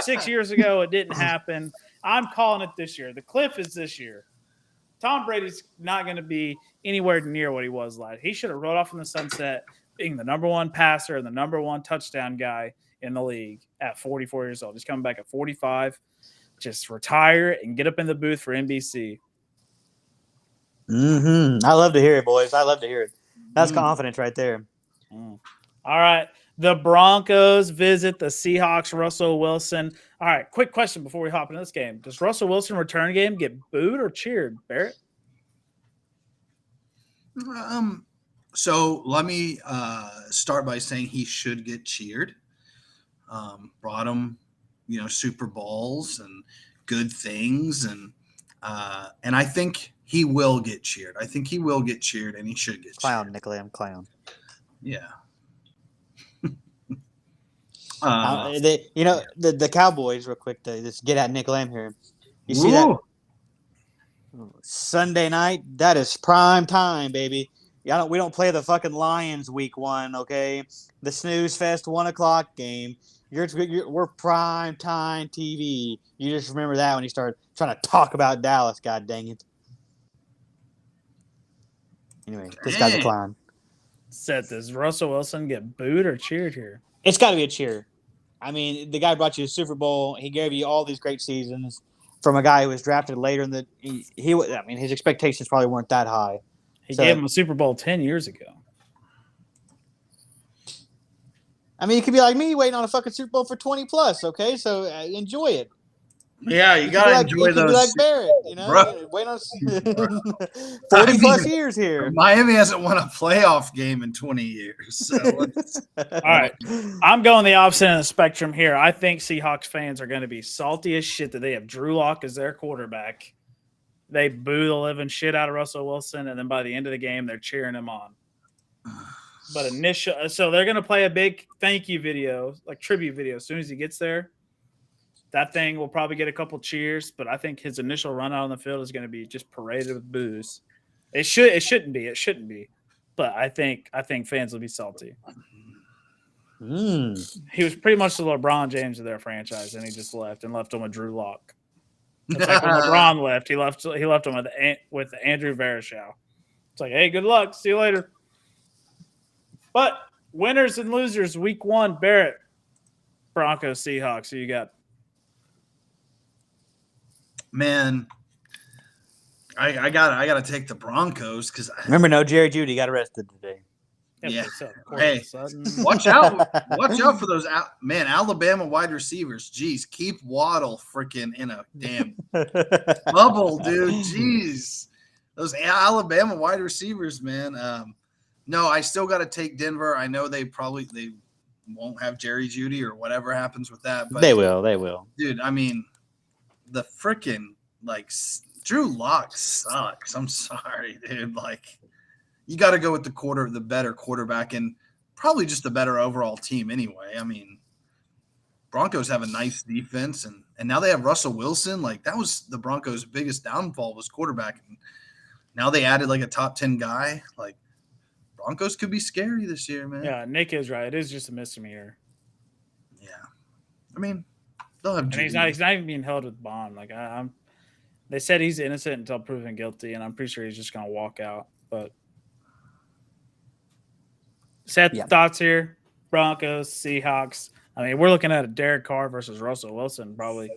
6 years ago. It didn't happen. I'm calling it this year. The cliff is this year. Tom Brady's not going to be anywhere near what he was last. He should have rode off in the sunset, being the number one passer and the number one touchdown guy in the league at 44 years old. He's coming back at 45. Just retire and get up in the booth for NBC. I love to hear it, boys. I love to hear it. That's confidence right there. All right. The Broncos visit the Seahawks. Russell Wilson. All right. Quick question before we hop into this game. Does Russell Wilson return game get booed or cheered, Barrett? So let me start by saying he should get cheered. Brought him, Super Bowls and good things, and I think he will get cheered. I think he will get cheered, and he should get Clown, cheered. Nick Lamb, clown. Yeah. The Cowboys, real quick, to just get at Nick Lamb here. You see that Sunday night? That is prime time, baby. We don't play the fucking Lions week 1, okay? The snooze fest 1 o'clock game. We're prime time TV. You just remember that when you start trying to talk about Dallas. God dang it. Anyway, this guy's a clown. Seth, does Russell Wilson get booed or cheered here? It's got to be a cheer. I mean, the guy brought you a Super Bowl. He gave you all these great seasons from a guy who was drafted later in the. His expectations probably weren't that high. He gave him a Super Bowl 10 years ago. I mean, you could be like me, waiting on a fucking Super Bowl for 20 plus. Okay, so enjoy it. Yeah, you gotta enjoy those. You like Barrett, wait on 40 plus years here. Miami hasn't won a playoff game in 20 years. So all right, I'm going the opposite end of the spectrum here. I think Seahawks fans are going to be salty as shit that they have Drew Lock as their quarterback. They boo the living shit out of Russell Wilson, and then by the end of the game, they're cheering him on. But so they're going to play a big thank you video, like tribute video, as soon as he gets there. That thing will probably get a couple cheers, but I think his initial run out on the field is going to be just paraded with boos. It shouldn't be, but I think fans will be salty. He was pretty much the LeBron James of their franchise, and he just left them with Drew Lock. It's like when LeBron left, he left him with Andrew Verashow. It's like, hey, good luck, see you later. But winners and losers, week 1, Barrett, Broncos, Seahawks. Who you got? Man, I gotta take the Broncos because remember, no Jerry Jeudy got arrested today. Yeah. Hey, watch out for those Alabama wide receivers. Jeez, keep Waddle freaking in a damn bubble, dude. Jeez, those Alabama wide receivers, man. No, I still got to take Denver. I know they won't have Jerry Jeudy or whatever happens with that, but they will, dude. I mean, the freaking Drew Lock sucks. I'm sorry, dude. You got to go with the better quarterback and probably just the better overall team anyway. I mean, Broncos have a nice defense, and now they have Russell Wilson. That was the Broncos' biggest downfall was quarterback. And now they added a top 10 guy. Broncos could be scary this year, man. Yeah, Nick is right. It is just a misdemeanor. Yeah, I mean, they'll have. And he's not even being held with bond. They said he's innocent until proven guilty, and I'm pretty sure he's just gonna walk out. But Seth, thoughts here? Broncos, Seahawks. I mean, we're looking at a Derek Carr versus Russell Wilson, probably.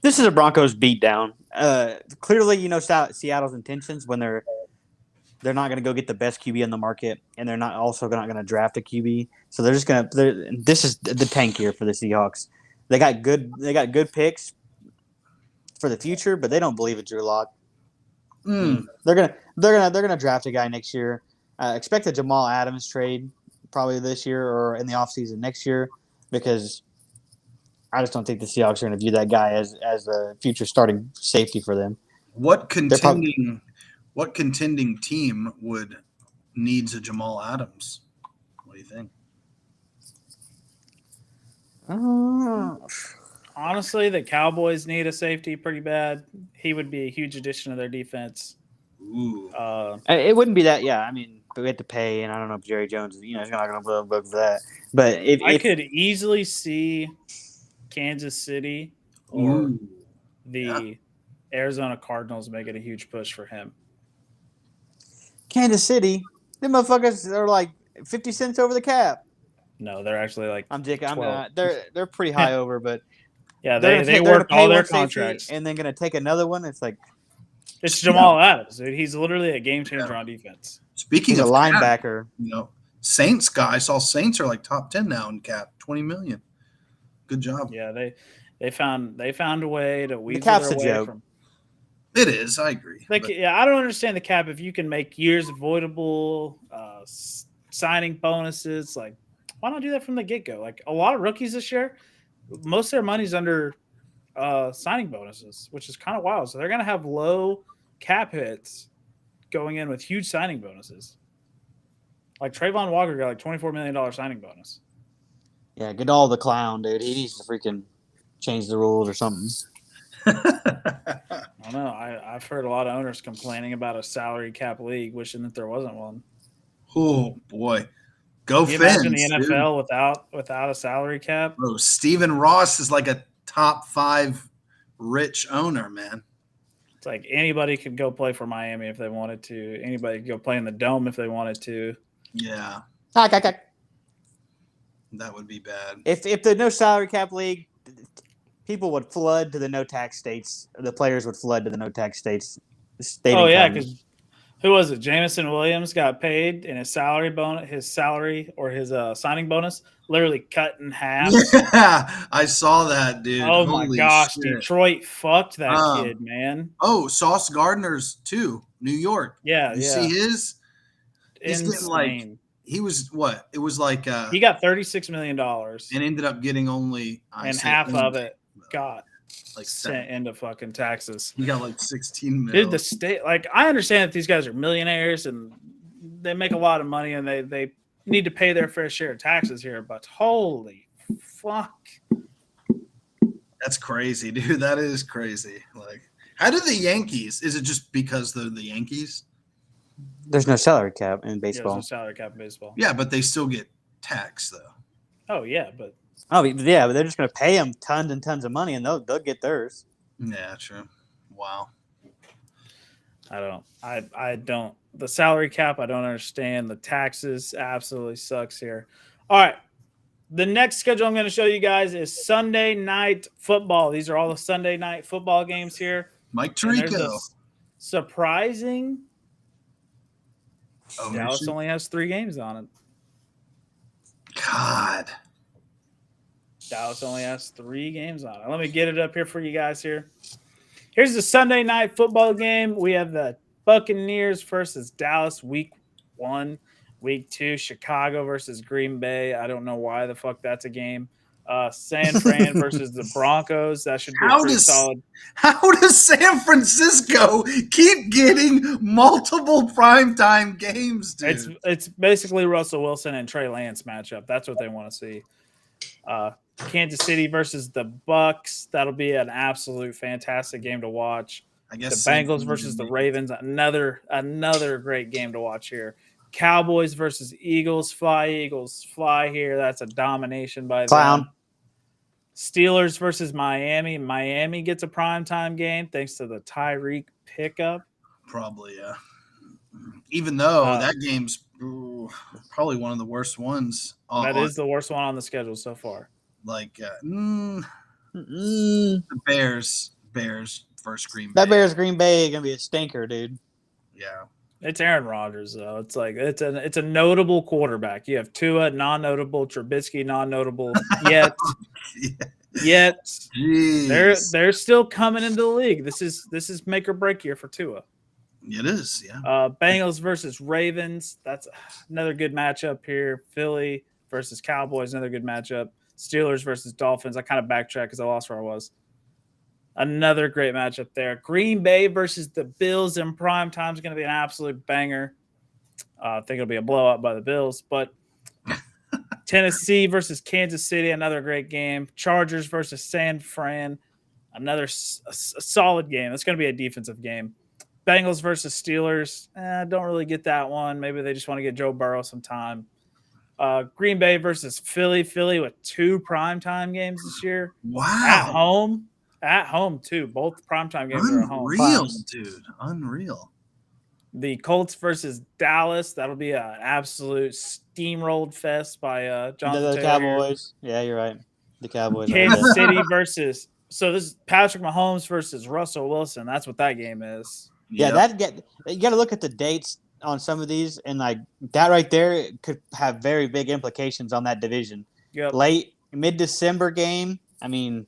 This is a Broncos beatdown. Clearly, Seattle's intentions when they're not going to go get the best QB in the market, and they're not going to draft a QB. So they're just going to. This is the tank year for the Seahawks. They got good picks for the future, but they don't believe in Drew Lock. They're gonna draft a guy next year, expect a Jamal Adams trade probably this year or in the offseason next year because I just don't think the Seahawks are going to view that guy as a future starting safety for them. What contending team needs a Jamal Adams? What do you think? Honestly, the Cowboys need a safety pretty bad. He would be a huge addition to their defense. Ooh. It wouldn't be that. Yeah, I mean, we had to pay, and I don't know if Jerry Jones, he's not going to blow book for that. But I could easily see Kansas City or the Arizona Cardinals making a huge push for him. Kansas City, them motherfuckers are like 50 cents over the cap. No, they're actually like I'm joking. 12. They're pretty high over, but yeah, they're they gonna worked pay all their one safety contracts. and then going to take another one. It's like It's Jamal Adams, dude. He's literally a game changer on defense. Speaking he's a of linebacker. Cap, Saints guy. I saw Saints are like top 10 now in cap, $20 million. Good job. Yeah, they found a way to weasel cap's their a way joke. from. It is. I agree. Like, But yeah, I don't understand the cap if you can make years avoidable signing bonuses. Like, why not do that from the get go? Like a lot of rookies this year, most of their money's under signing bonuses, which is kind of wild. So they're gonna have low cap hits going in with huge signing bonuses. Like Trayvon Walker got like $24 million signing bonus. Yeah, Goodall the clown, dude. He needs to freaking change the rules or something. I don't know. I've heard a lot of owners complaining about a salary cap league, wishing that there wasn't one. oh boy, go Can you Fins! imagine the NFL without a salary cap? Bro, Stephen Ross is like a top 5 rich owner, man. It's like anybody could go play for Miami if they wanted to. Anybody could go play in the Dome if they wanted to. Yeah, that would be bad. If there's no salary cap league, people would flood to the no tax states. The players would flood to the no tax states. Oh yeah, because who was it? Jameson Williams got paid, and his salary or his signing bonus literally cut in half. Yeah, I saw that, dude. Oh my Holy gosh, shit. Detroit fucked that kid, man. Oh, Sauce Gardner's too. New York. Yeah, You yeah. see his? He's getting like Insane. he was what? It was like He got $36 million, and ended up getting only and half of it got like sent into fucking taxes. He got like 16 mil. Dude, the state, like, I understand that these guys are millionaires and they make a lot of money and they need to pay their fair share of taxes here, but holy fuck. That's crazy, dude. That is crazy. Like, how do the Yankees? Is it just because they're the Yankees? There's no salary cap in Yeah, there's baseball. no salary cap in baseball. Yeah, but they still get taxed though. Oh, yeah, but Oh yeah, but they're just going to pay them tons and tons of money, and they'll get theirs. Yeah, true. Wow. I don't. The salary cap, I don't understand. The taxes absolutely sucks here. All right. The next schedule I'm going to show you guys is Sunday night football. These are all the Sunday night football games here. Mike And there's Tirico. a surprising Oh, Dallas shit. only has 3 games on it. God. Dallas only has 3 games on it. Let me get it up here for you guys here. Here's the Sunday night football game. We have the Buccaneers versus Dallas week 1. Week 2, Chicago versus Green Bay. I don't know why the fuck that's a game. San Fran versus the Broncos. That should be a pretty solid. How does San Francisco keep getting multiple primetime games, dude? It's basically Russell Wilson and Trey Lance matchup. That's what they want to see. Kansas City versus the Bucks. That'll be an absolute fantastic game to watch. I The guess Bengals versus the Ravens. Another great game to watch here. Cowboys versus Eagles. Eagles, fly here. That's a domination by Clown. them. Steelers versus Miami. Miami gets a primetime game thanks to the Tyreek pickup. Probably, yeah. Even though Uh, that game's probably one of the worst ones. That is the worst one on the schedule so far. Like Mm. the Bears versus Green Bay. That Bears Green Bay going to be a stinker, dude. Yeah. It's Aaron Rodgers, though. It's like it's a notable quarterback. You have Tua, non-notable, Trubisky, non-notable. Yet Jeez. they're still coming into the league. This is make or break year for Tua. It is, yeah. Bengals versus Ravens. That's another good matchup here. Philly versus Cowboys, another good matchup. Steelers versus Dolphins. I kind of backtracked because I lost where I was. Another great matchup there. Green Bay versus the Bills in prime time is going to be an absolute banger. I think it'll be a blowout by the Bills, but Tennessee versus Kansas City, another great game. Chargers versus San Fran, another solid game. It's going to be a defensive game. Bengals versus Steelers, don't really get that one. Maybe they just want to get Joe Burrow some time. Green Bay versus Philly. Philly with 2 primetime games this year. Wow. At home too. Both primetime games are at home. Unreal, dude. Unreal. The Colts versus Dallas. That'll be an absolute steamrolled fest by Jonathan The Taylor. Cowboys. Yeah, you're right. The Cowboys. Kansas City versus. So this is Patrick Mahomes versus Russell Wilson. That's what that game is. Yeah, you got to look at the dates on some of these, and like that right there could have very big implications on that division. Yep. Late mid-December game. I mean,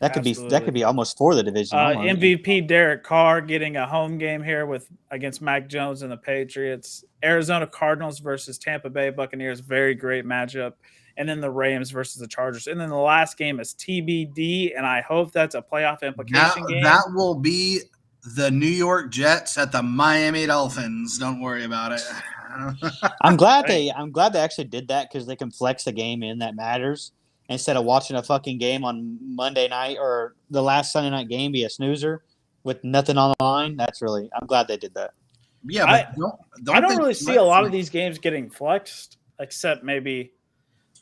that could be almost for the division. MVP Derek Carr getting a home game here against Mac Jones and the Patriots. Arizona Cardinals versus Tampa Bay Buccaneers, very great matchup. And then the Rams versus the Chargers. And then the last game is TBD, and I hope that's a playoff implication game. That will be the New York Jets at the Miami Dolphins. Don't worry about it. I'm glad they actually did that because they can flex a game in that matters instead of watching a fucking game on Monday night or the last Sunday night game be a snoozer with nothing on the line. I'm glad they did that. Yeah, but I don't really see a lot of these games getting flexed, except maybe,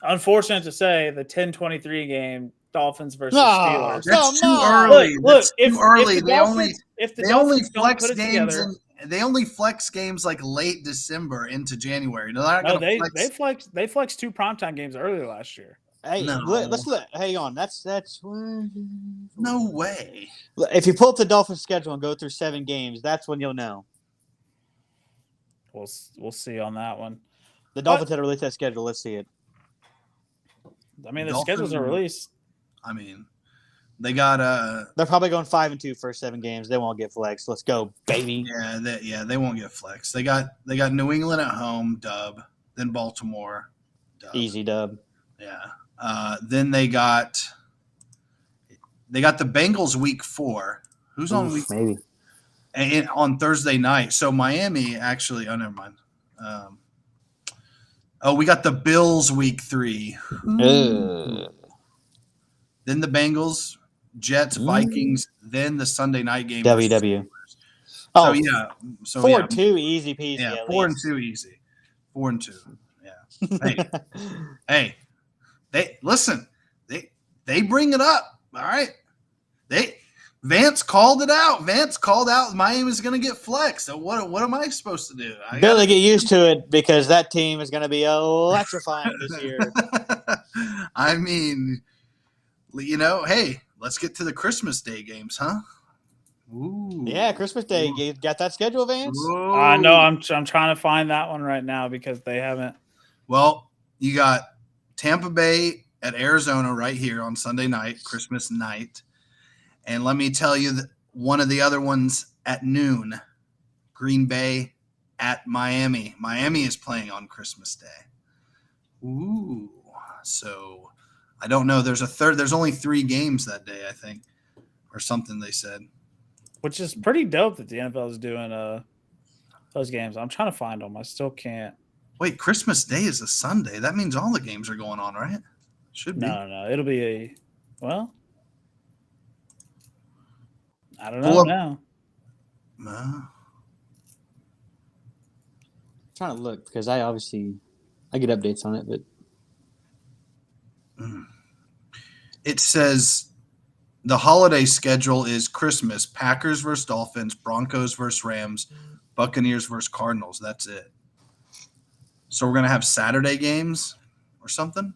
unfortunate to say, the 10-23 game, Dolphins versus Steelers. That's too early. Look, if the Dolphins don't put it games together, they only flex games like late December into January. They flexed 2 primetime games earlier last year. Hey, No. let's hang on. That's No way. if you pull up the Dolphins schedule and go through 7 games, that's when you'll know. We'll see on that one. The Dolphins had to release that schedule. Let's see it. I mean, the schedules are released. I mean, they got They're probably going 5-2 first 7 games. They won't get flexed. Let's go, baby. they won't get flexed. They got New England at home, dub, then Baltimore, dub. Easy dub. Yeah. Then they got the Bengals week 4. Who's on week 4? Maybe. And on Thursday night. So Miami actually, never mind. We got the Bills week 3. Then the Bengals, Jets, Vikings, then the Sunday night game. WW. Oh, yeah. So 4-2, easy peasy. Yeah, 4-2 easy. 4-2. Yeah. Hey, they listen. They bring it up. All right. Vance called it out. Vance called out Miami's going to get flexed. So what am I supposed to do? Billy, get used to it because that team is going to be electrifying this year. I mean, hey, let's get to the Christmas Day games, huh? Ooh. Yeah, Christmas Day. You got that schedule, Vance? I know. I'm trying to find that one right now because they haven't. Well, you got Tampa Bay at Arizona right here on Sunday night, Christmas night. And let me tell you that one of the other ones at noon, Green Bay at Miami. Miami is playing on Christmas Day. Ooh. So I don't know. There's only 3 games that day, I think, or something they said. Which is pretty dope that the NFL is doing those games. I'm trying to find them. I still can't. Wait, Christmas Day is a Sunday. That means all the games are going on, right? Should be. No. It'll be I don't know now. No. Trying to look because I get updates on it, but it says the holiday schedule is Christmas, Packers versus Dolphins, Broncos versus Rams, Buccaneers versus Cardinals. That's it. So we're going to have Saturday games or something?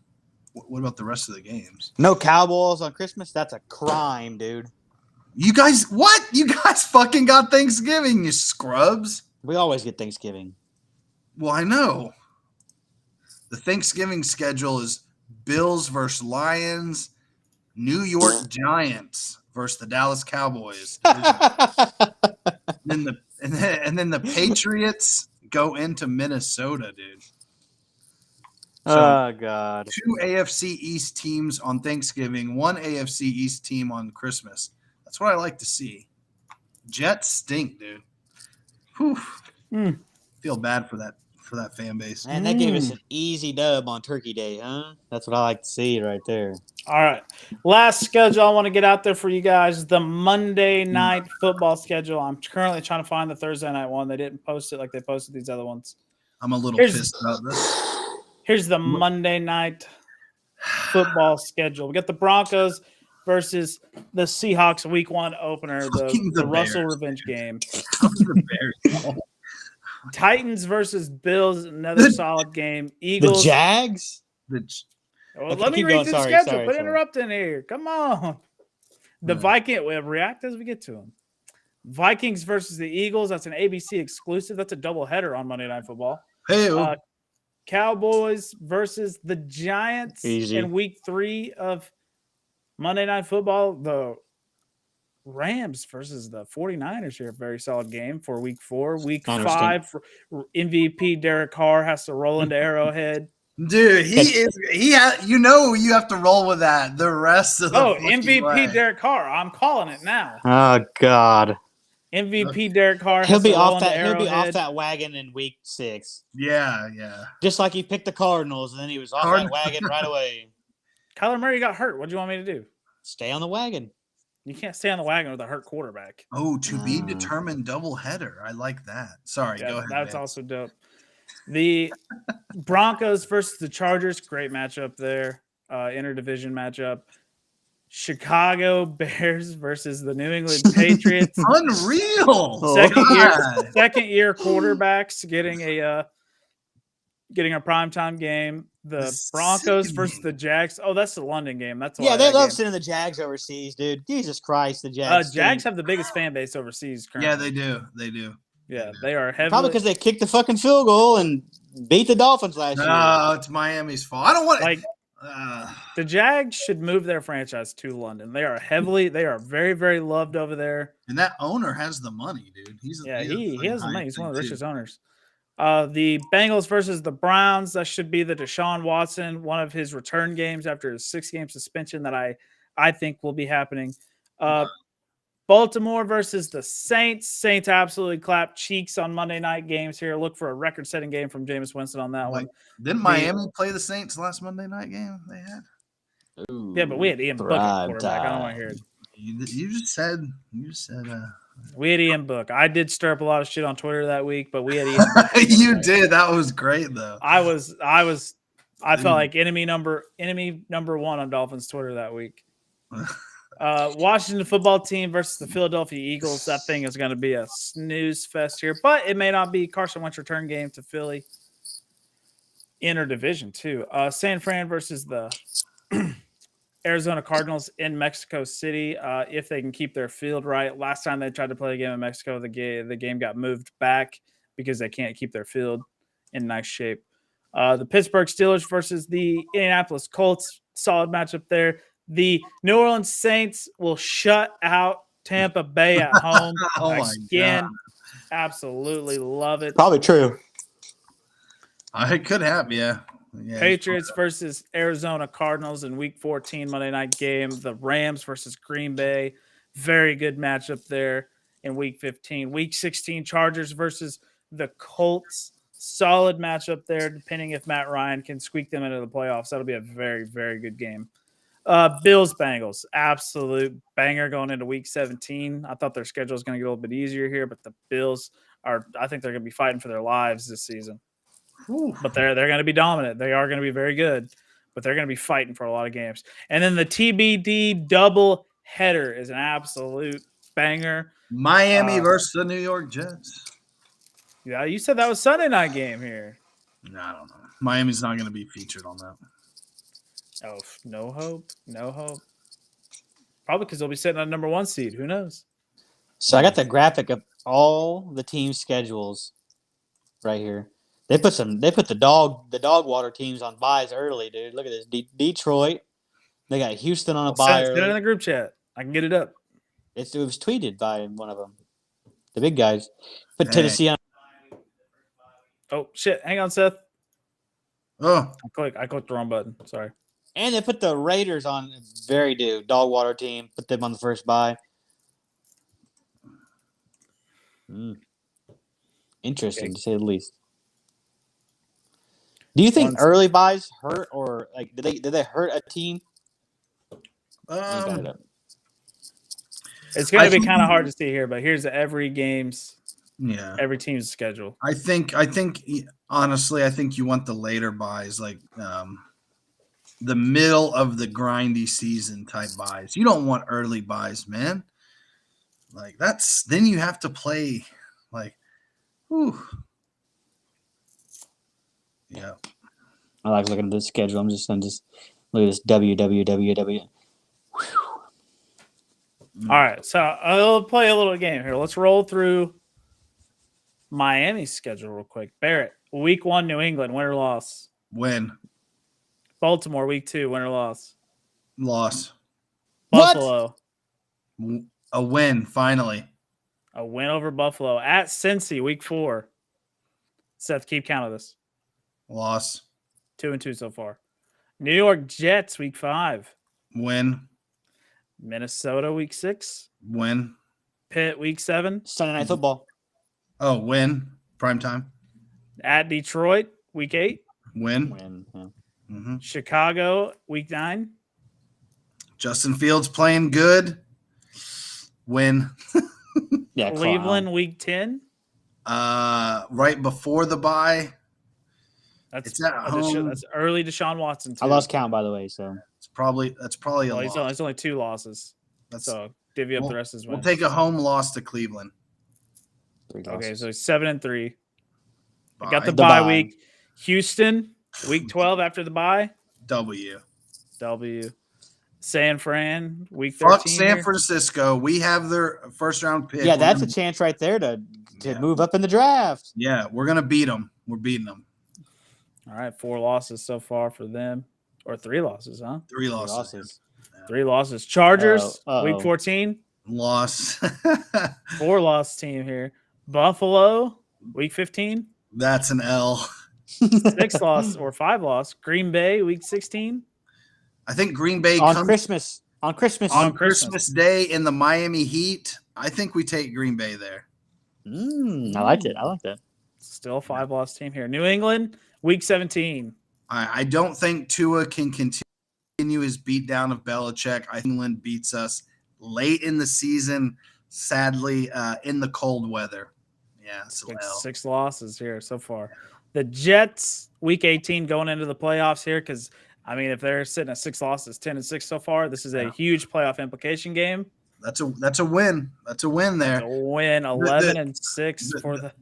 What about the rest of the games? no Cowboys on Christmas. That's a crime, dude. You guys, what? You guys fucking got Thanksgiving, you scrubs. We always get Thanksgiving. Well, I know. The Thanksgiving schedule is Bills versus Lions, New York Giants versus the Dallas Cowboys. then the Patriots go into Minnesota, dude. Oh God. 2 AFC East teams on Thanksgiving, 1 AFC East team on Christmas. That's what I like to see. Jets stink, dude. Whew. Mm. Feel bad for that fan base. Man, that gave us an easy dub on Turkey Day, huh? That's what I like to see right there. All right. Last schedule I want to get out there for you guys, the Monday night football schedule. I'm currently trying to find the Thursday night one. They didn't post it like they posted these other ones. I'm a little Here's- pissed about this. Here's the Monday night football schedule. We got the Broncos versus the Seahawks week 1 opener, Fucking the the Russell Bears. revenge game. How's the Bears? Titans versus Bills, another solid game. The Eagles. Jags? Well, Okay, let me keep read going. through the Sorry, schedule. sorry, Quit sorry. interrupting here. Come on. The Hmm. Viking. We'll react as we get to them. Vikings versus the Eagles. That's an ABC exclusive. That's a doubleheader on Monday Night Football. Hey, Cowboys versus the Giants Easy. in week 3 of Monday Night Football. The Rams versus the 49ers here. Very solid game for week 4. Week Interesting. 5, for MVP Derek Carr has to roll into Arrowhead. dude, you have to roll with that the rest of the Oh, fucking MVP way. Derek Carr. I'm calling it now. Oh God. MVP Derek Carr. He'll has be to roll off into that. He'll be off Arrowhead. that wagon in week 6. Yeah. Just like he picked the Cardinals, and then he was off that wagon right away. Kyler Murray got hurt. What do you want me to do? Stay on the wagon. You can't stay on the wagon with a hurt quarterback. Oh, to be Mm. determined doubleheader. I like that. Sorry, Yeah, go ahead. that's man. also dope. The Broncos versus the Chargers, great matchup there. Interdivision matchup. Chicago Bears versus the New England Patriots. Unreal. Second year quarterbacks getting a primetime game. The This Broncos sickening. versus the Jags. Oh, that's the London game. That's why Yeah, they that love game. sending the Jags overseas, dude. Jesus Christ, the Jags. Jags stink. have the biggest fan base overseas currently. Yeah, they do. They do. Yeah, they are heavily. Probably because they kicked the fucking field goal and beat the Dolphins last year. No, it's Miami's fault. I don't want like the Jags should move their franchise to London. They are very, very loved over there. and that owner has the money, dude. He he's has the money. He's one of the too. richest owners. The Bengals versus the Browns. That should be the Deshaun Watson, one of his return games after his 6-game suspension that I think will be happening. Baltimore versus the Saints. Saints absolutely clap cheeks on Monday night games here. Look for a record-setting game from Jameis Winston on that one. Didn't Miami play the Saints last Monday night game they had? Yeah, but we had Ian Book at Prime quarterback. I don't want time. to hear it. You just said We had Ian Book. I did stir up a lot of shit on Twitter that week, but we had Ian Book. you did. That was great though. I felt like enemy number 1 on Dolphins Twitter that week. Washington football team versus the Philadelphia Eagles. That thing is going to be a snooze fest here, but it may not be. Carson Wentz return game to Philly. Interdivision too. San Fran versus the Arizona Cardinals in Mexico City. If they can keep their field right. Last time they tried to play a game in Mexico, the game got moved back because they can't keep their field in nice shape. The Pittsburgh Steelers versus the Indianapolis Colts. Solid matchup there. The New Orleans Saints will shut out Tampa Bay at home. Oh my Again, God. absolutely love it. Probably true. It could happen, yeah. Patriots versus Arizona Cardinals in Week 14 Monday night game. The Rams versus Green Bay. Very good matchup there in Week 15. Week 16 Chargers versus the Colts. Solid matchup there, depending if Matt Ryan can squeak them into the playoffs. That'll be a very, very good game. Bills Bengals, absolute banger going into Week 17. I thought their schedule was going to get a little bit easier here, but the Bills I think they're going to be fighting for their lives this season. Whew. But they're going to be dominant. They are going to be very good, but they're going to be fighting for a lot of games. And then the TBD double header is an absolute banger. Miami versus the New York Jets. Yeah, you said that was Sunday night game here. No, I don't know. Miami's not going to be featured on that. Oh, no hope. No hope. Probably because they'll be sitting on number 1 seed. Who knows? So I got the graphic of all the team schedules right here. They put the dog water teams on buys early, dude. Look at this. Detroit. They got Houston on a buy Send it in early. the group chat. I can get it up. It was tweeted by one of them. the big guys. Put Hey. Tennessee on. Oh shit! Hang on, Seth. Oh, I clicked the wrong button. Sorry. And they put the Raiders on very due dog water team. Put them on the first bye. Interesting Okay. to say the least. Do you think Once- early buys hurt or like did they hurt a team? You got um, it up. It's going I to be think- kind of hard to see here, but here's every team's schedule. I think honestly, I think you want the later buys, like the middle of the grindy season type buys. You don't want early buys, man. Like then you have to play like, whew. Yeah. I like looking at the schedule. I'm just look at this WWW. All right, so I'll play a little game here. Let's roll through Miami's schedule real quick. Barrett, week 1, New England, win or loss. Win, Baltimore, week 2, win or loss. loss, What? Buffalo, a win. Finally, a win over Buffalo. At Cincy, week 4. Seth, keep count of this. loss, 2-2 so far. New York Jets, week 5. win, Minnesota, week 6. win. Pitt, week 7. Sunday Night Football. Oh, win. Prime time, At Detroit, week 8. win. Win. Yeah. hmm Chicago, week 9. Justin Fields playing good. Win. Yeah, Cleveland, week 10. Right before the bye. That's It's at home. That's early Deshaun Watson. I Too. lost count by the way, so That's probably a Well, loss. it's only 2 losses. That's, So divvy up we'll, the rest as we'll wins. take a home loss to Cleveland. 3 Okay, losses. so 7-3. I got the Bye. bye bye. week. Houston, week 12 after the bye. W. W. San Fran, week 13. Fuck San here. Francisco. We have their first round pick. Yeah, We're that's a gonna- chance right there to Yeah. move up in the draft. Yeah, we're gonna beat them. We're beating them. All right, 4 losses so far for them. Or 3 losses, huh? 3 3 losses. losses. 3 losses. Chargers, Uh-oh. week 14. Loss. 4-loss team here. Buffalo, week 15. That's an L. 6 loss or 5 loss. Green Bay, week 16. I think Green Bay on comes Christmas. On Christmas. on Christmas. Christmas Day in the Miami Heat. I think we take Green Bay there. I liked it. I like that. Still a 5-loss team here. New England, week 17. I don't think Tua can continue his beatdown of Belichick. I think England beats us late in the season, sadly, in the cold weather. Yeah, it's an L. 6 losses here so far. The Jets, week 18, going into the playoffs here because, I mean, if they're sitting at 6 losses, 10-6 so far, this is a huge playoff implication game. That's a win. That's a win there. To win 11-6 for the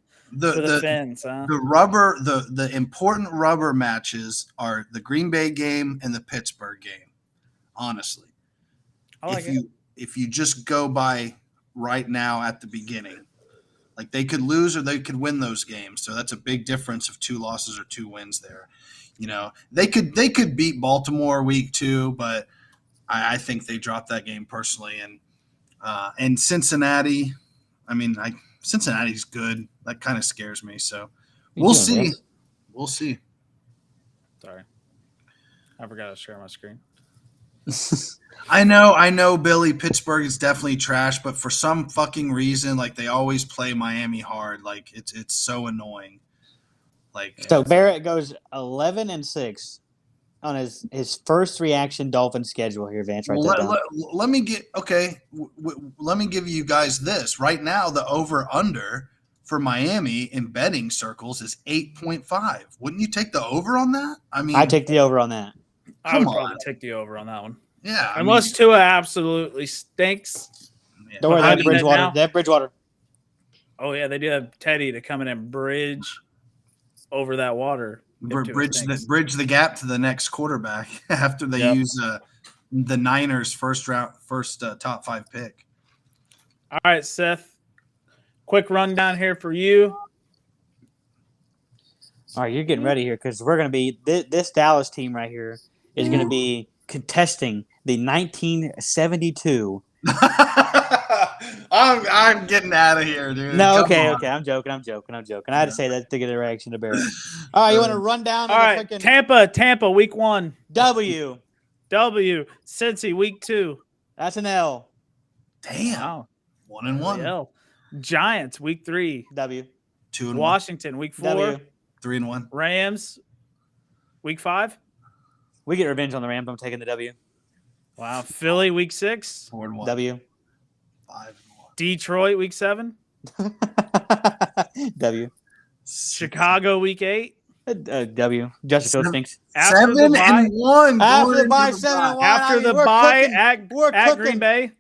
Fins, huh? The important rubber matches are the Green Bay game and the Pittsburgh game. Honestly, I like it. if you just go by right now at the beginning, like they could lose or they could win those games. So that's a big difference of 2 losses or 2 wins there. You know, they could beat Baltimore week 2, but I think they dropped that game personally. And Cincinnati, I mean, Cincinnati's good. That kind of scares me. So we'll see. We'll see. Sorry. I forgot to share my screen. I know, Billy. Pittsburgh is definitely trash, but for some fucking reason, like they always play Miami hard. Like it's so annoying. Like So Barrett goes 11-6 on his first reaction Dolphin schedule here, Vance. Right there. let me get let me give you guys this right now. The over under for Miami in betting circles is 8.5. Wouldn't you take the over on that? I mean, I take the over on that. I would Come probably on. take the over on that one. yeah. I Unless Tua absolutely stinks. mean, Don't worry, How they do have you Bridgewater. know now? They have Bridgewater. Oh, yeah, they do have Teddy to come in and bridge over that water. if Tua stinks. bridge the gap to the next quarterback after they Yep. use the Niners first top 5 pick. All right, Seth. Quick rundown here for you. All right, you're getting ready here because we're going to be this Dallas team right here is going to be contesting the 1972. I I'm getting out of here, dude. No, Come okay, on. okay. I'm joking. I had to say that to get a reaction to Barrett. All right, you want to run down All on right, the freaking Tampa, week 1. W? W. Cincy, week 2. That's an L. Damn. Wow. 1-1. L. Giants, week 3. W. 2-1. Washington, week 4. W. 3-1. Rams, week 5. We get revenge on the Rams. I'm taking the W. Wow. Philly, week 6. 4-1. W. 5-1. Detroit, week 7. W. Chicago, week 8. W. Justin Fields stinks. After the bye, 7-1. After going the bye, into the 7-1. after I mean, the we're bye cooking. We're at cooking. Green Bay.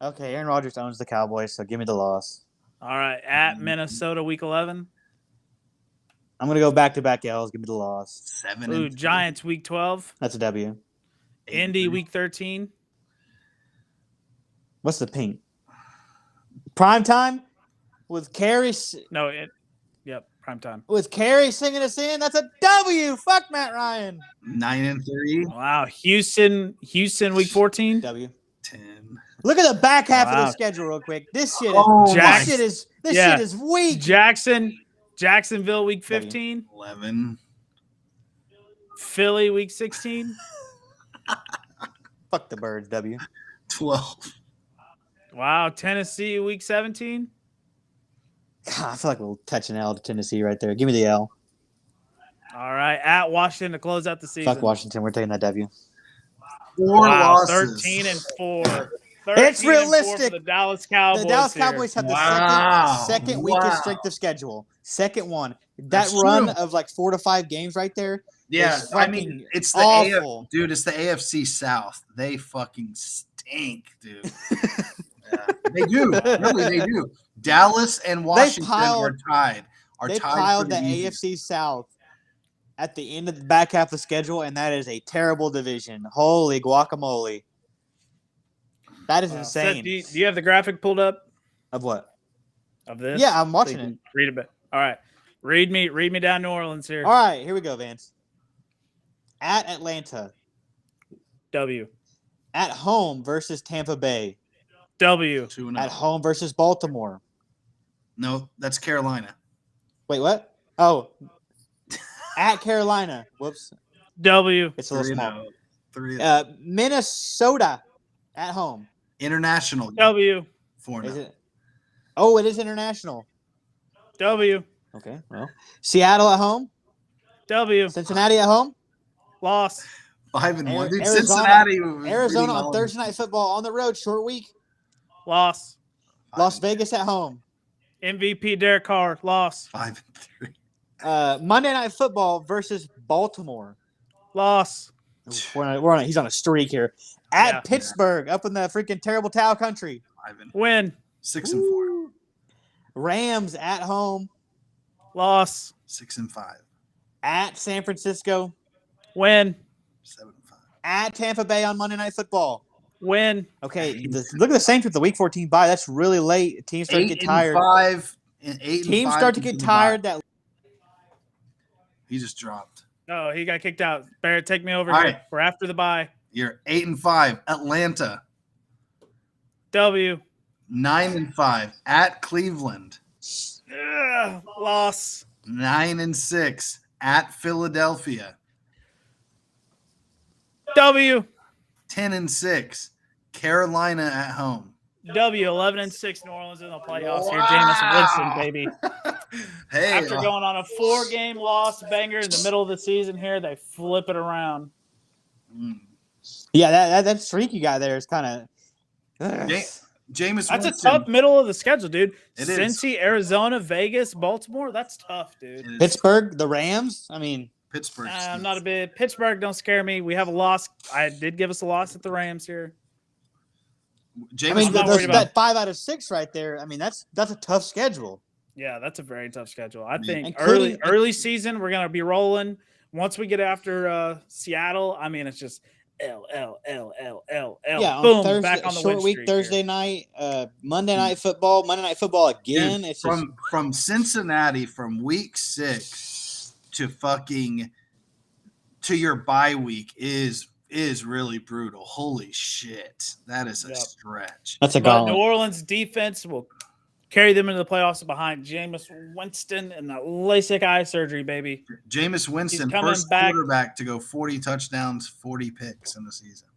Okay, Aaron Rodgers owns the Cowboys, so give me the loss. All right. At Minnesota, week 11. I'm gonna go back-to-back L's. Give me the loss. 7-3. Ooh, Giants, week 12. That's a W. Indy, week 13. What's the pink? Prime time with Carrie. No, yep, prime time. With Carrie singing us in. That's a W. Fuck Matt Ryan. 9-3. Wow. Houston, week 14. W. 10. Look at the back half of Wow. the schedule real quick. This shit is Oh, Jack- this Yeah. shit is weak. Jacksonville, week 15. 11. Philly, week 16. Fuck the Birds, W. 12. Wow. Tennessee, week 17. God, I feel like we'll touch an L to Tennessee right there. Give me the L. All right. At Washington to close out the season. Fuck Washington. We're taking that W. 4 Wow. losses. 13-4. It's 13-4 realistic. for the Dallas Cowboys. The Dallas here. Cowboys have the Wow. second Wow. weakest strength of schedule. Second one. That That's run true. of like 4 to 5 games right there. Yeah, It's I fucking mean, it's the awful. dude. It's the AFC South. They fucking stink, dude. Yeah, they do. Really, they do. Dallas and Washington are tied. They tied piled for the easiest. AFC South at the end of the back half of the schedule, and that is a terrible division. Holy guacamole. That is Wow. insane. Seth, do you have the graphic pulled up Of what? of this? Yeah, I'm So watching you it. can read a bit. All right. Read me down New Orleans here. All right, here we go, Vance. At Atlanta, W. at home versus Tampa Bay, W. 2-0. at home versus Baltimore. No, that's Carolina. Wait, what? Oh, at Carolina. Whoops, W. it's a little small. 3-0. Minnesota at home. International. W. 4-0. Is it? Oh, it is international. W. Okay, well, Seattle at home. W. Cincinnati at home. Loss. 5-1. Dude, Arizona- Cincinnati. was Arizona beating on all Thursday Night Football on the road, short week. Loss. of them. Las Vegas at home. MVP Derek Carr. Loss. 5-3. Monday Night Football versus Baltimore. Loss. He's on a streak here. At Yeah. Pittsburgh, up in the freaking terrible Tau country. Win. 6-4. Rams at home. Loss. 6-5. At San Francisco. Win. 7-5. At Tampa Bay on Monday Night Football. Win. Okay, look at the Saints with the Week 14 bye. That's really late. Teams start to get tired. 8-5 and 8-5. Teams start to get tired. That He just dropped. No, he got kicked out. Barrett, take me over All here. right. We're after the bye. You're 8-5. Atlanta. W. 9-5. At Cleveland. Loss. 9-6. At Philadelphia. W. 10-6. Carolina at home. W. 11-6. New Orleans in the playoffs here. Wow. Jameis Winston, baby. Hey, After going on a 4-game loss banger in the middle of the season here, they flip it around. yeah, that streak you got there is kind of. Jameis That's Winston. a tough middle of the schedule, dude. It is. Cincy, Arizona, Vegas, Baltimore. That's tough, dude. It is. Pittsburgh, the Rams. I mean, Pittsburgh. I'm not a bit. Pittsburgh don't scare me. We have a loss. I did give us a loss at the Rams here. Jameis I mean, I'm not those, worried about that 5 out of 6 right there. I mean, that's a tough schedule. Yeah, that's a very tough schedule. I Yeah. think Including- early season we're gonna be rolling. Once we get after Seattle, I mean it's just L. Yeah, on Boom, Thursday, back on the short win week streak Thursday here. night, Monday Night Football, again. Dude, It's just, from Cincinnati from week 6 to fucking to your bye week is is really brutal. Holy shit. That is a Yep. stretch. That's a But New gauntlet. Orleans defense will carry them into the playoffs behind Jameis Winston and that LASIK eye surgery, baby. Jameis Winston, coming first back. quarterback to go 40 touchdowns, 40 picks in the season.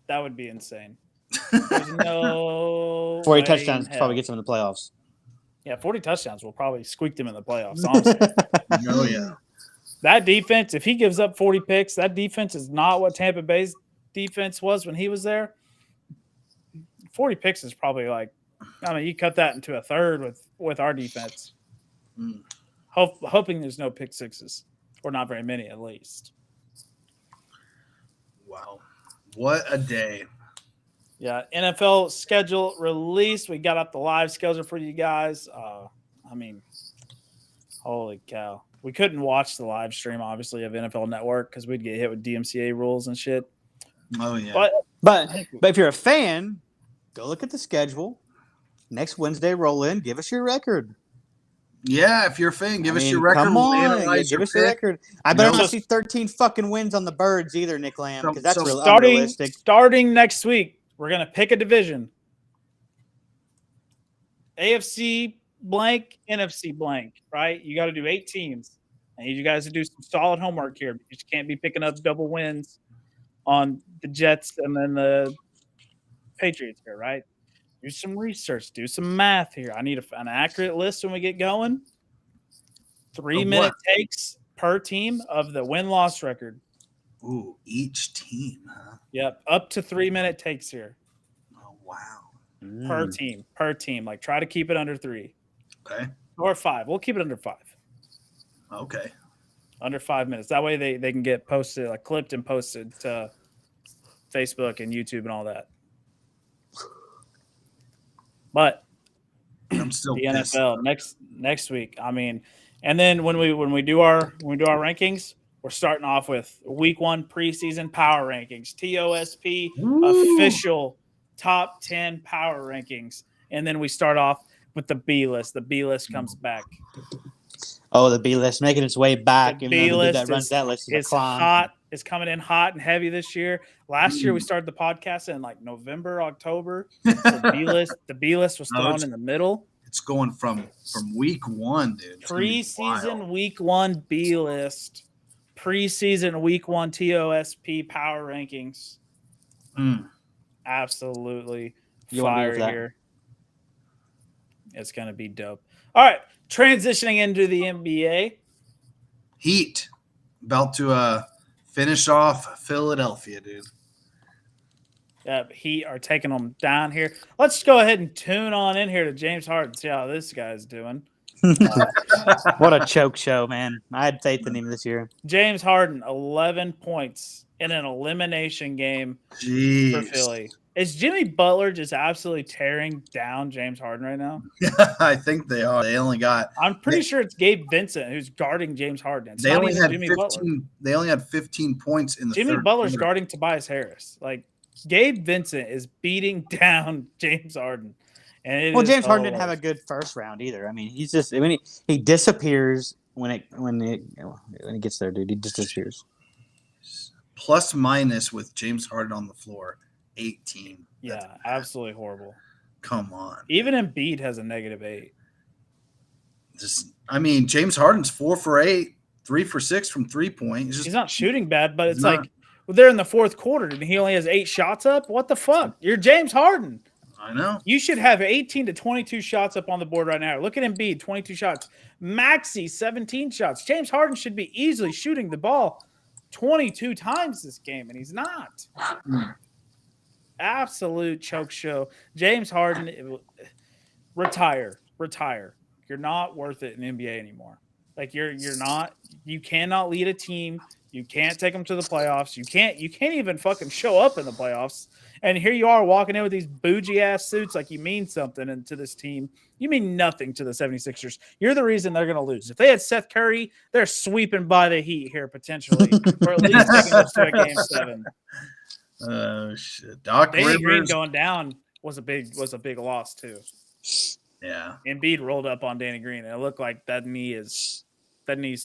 That would be insane. There's no 40 way touchdowns in hell. probably gets him in the playoffs. Yeah, 40 touchdowns will probably squeak them in the playoffs, honestly. Oh, yeah. That defense, if he gives up 40 picks, that defense is not what Tampa Bay's defense was when he was there. 40 picks is probably like, I mean, you cut that into a third with our defense. Mm. Hoping there's no pick sixes, or not very many at least. Wow. What a day. Yeah, NFL schedule released. We got up the live schedule for you guys. I mean, holy cow. We couldn't watch the live stream, obviously, of NFL Network because we'd get hit with DMCA rules and shit. Oh, yeah. But But if you're a fan, go look at the schedule. Next Wednesday, roll in. Give us your record. Yeah, if you're a fan, give I us mean, your record. Come We'll on, analyze give your us your pick. record. I better No. not see 13 fucking wins on the Birds either, Nick Lamb, because that's So real starting unrealistic. next week, we're gonna pick a division. AFC blank, NFC blank, right? You got to do 8 teams. I need you guys to do some solid homework here because you can't be picking up double wins on the Jets and then the Patriots here, right? Do some research, do some math here. I need an accurate list when we get going. 3-minute takes per team of the win-loss record. Ooh, each team, huh? Yep, up to 3-minute takes here Oh, wow. per team. Like, try to keep it under 3 Okay. or 5. We'll keep it under 5. Okay. Under 5 minutes. That way they can get posted, like clipped and posted to Facebook and YouTube and all that. But I'm still the pissed. NFL next week. I mean, and then when we do our rankings, we're starting off with week 1 preseason power rankings, TOSP Ooh. official top 10 power rankings, and then we start off with the B list. The B list comes back. Oh, the B list making its way back. The Even though the dude B-list that runs is- that list is a It's clown. hot. It's coming in hot and heavy this year. Last year we started the podcast in like November, October. The B list was No, thrown it's- in the middle. It's going from week 1, dude. It's gonna be Preseason wild. week 1 B list. Preseason week 1 TOSP power rankings. Mm. Absolutely You wanna be fire with that? here. It's gonna be dope. All right, transitioning into the NBA. Heat about to finish off Philadelphia, dude. Heat are taking them down here. Let's go ahead and tune on in here to James Harden, see how this guy's doing. What a choke show, man. I had faith in him this year. James Harden, 11 points in an elimination game for Jeez. Philly. Is Jimmy Butler just absolutely tearing down James Harden right now? I think they are. They only got I'm pretty sure it's Gabe Vincent who's guarding James Harden. It's they not only even had Jimmy 15 Butler. they only had 15 points in the Jimmy third Butler's quarter. guarding Tobias Harris. Like, Gabe Vincent is beating down James Harden. And it Well, is James Harden didn't have a hilarious. good first round either. I mean, he's just he disappears when he gets there, dude. He just disappears. Plus minus with James Harden on the floor, 18. That's Yeah, bad. absolutely horrible. Come on. Even Embiid has a -8. I mean, James Harden's 4 for 8, 3 for 6 from 3-point. He's not shooting bad, but it's He's like not. they're in the fourth quarter and he only has 8 shots up. What the fuck? You're James Harden. I know. You should have 18 to 22 shots up on the board right now. Look at Embiid, 22 shots. Maxey, 17 shots. James Harden should be easily shooting the ball 22 times this game, and he's not. Absolute choke show. James Harden, retire. You're not worth it in NBA anymore. Like you're not. You cannot lead a team. You can't take them to the playoffs. You can't even fucking show up in the playoffs. And here you are walking in with these bougie ass suits like you mean something to this team. You mean nothing to the 76ers. You're the reason they're going to lose. If they had Seth Curry, they're sweeping by the Heat here potentially, or at least taking us to a game 7. Oh shit. Doc Danny Green Rivers. going down was a big loss too. Yeah. Embiid rolled up on Danny Green, and it looked like that knee's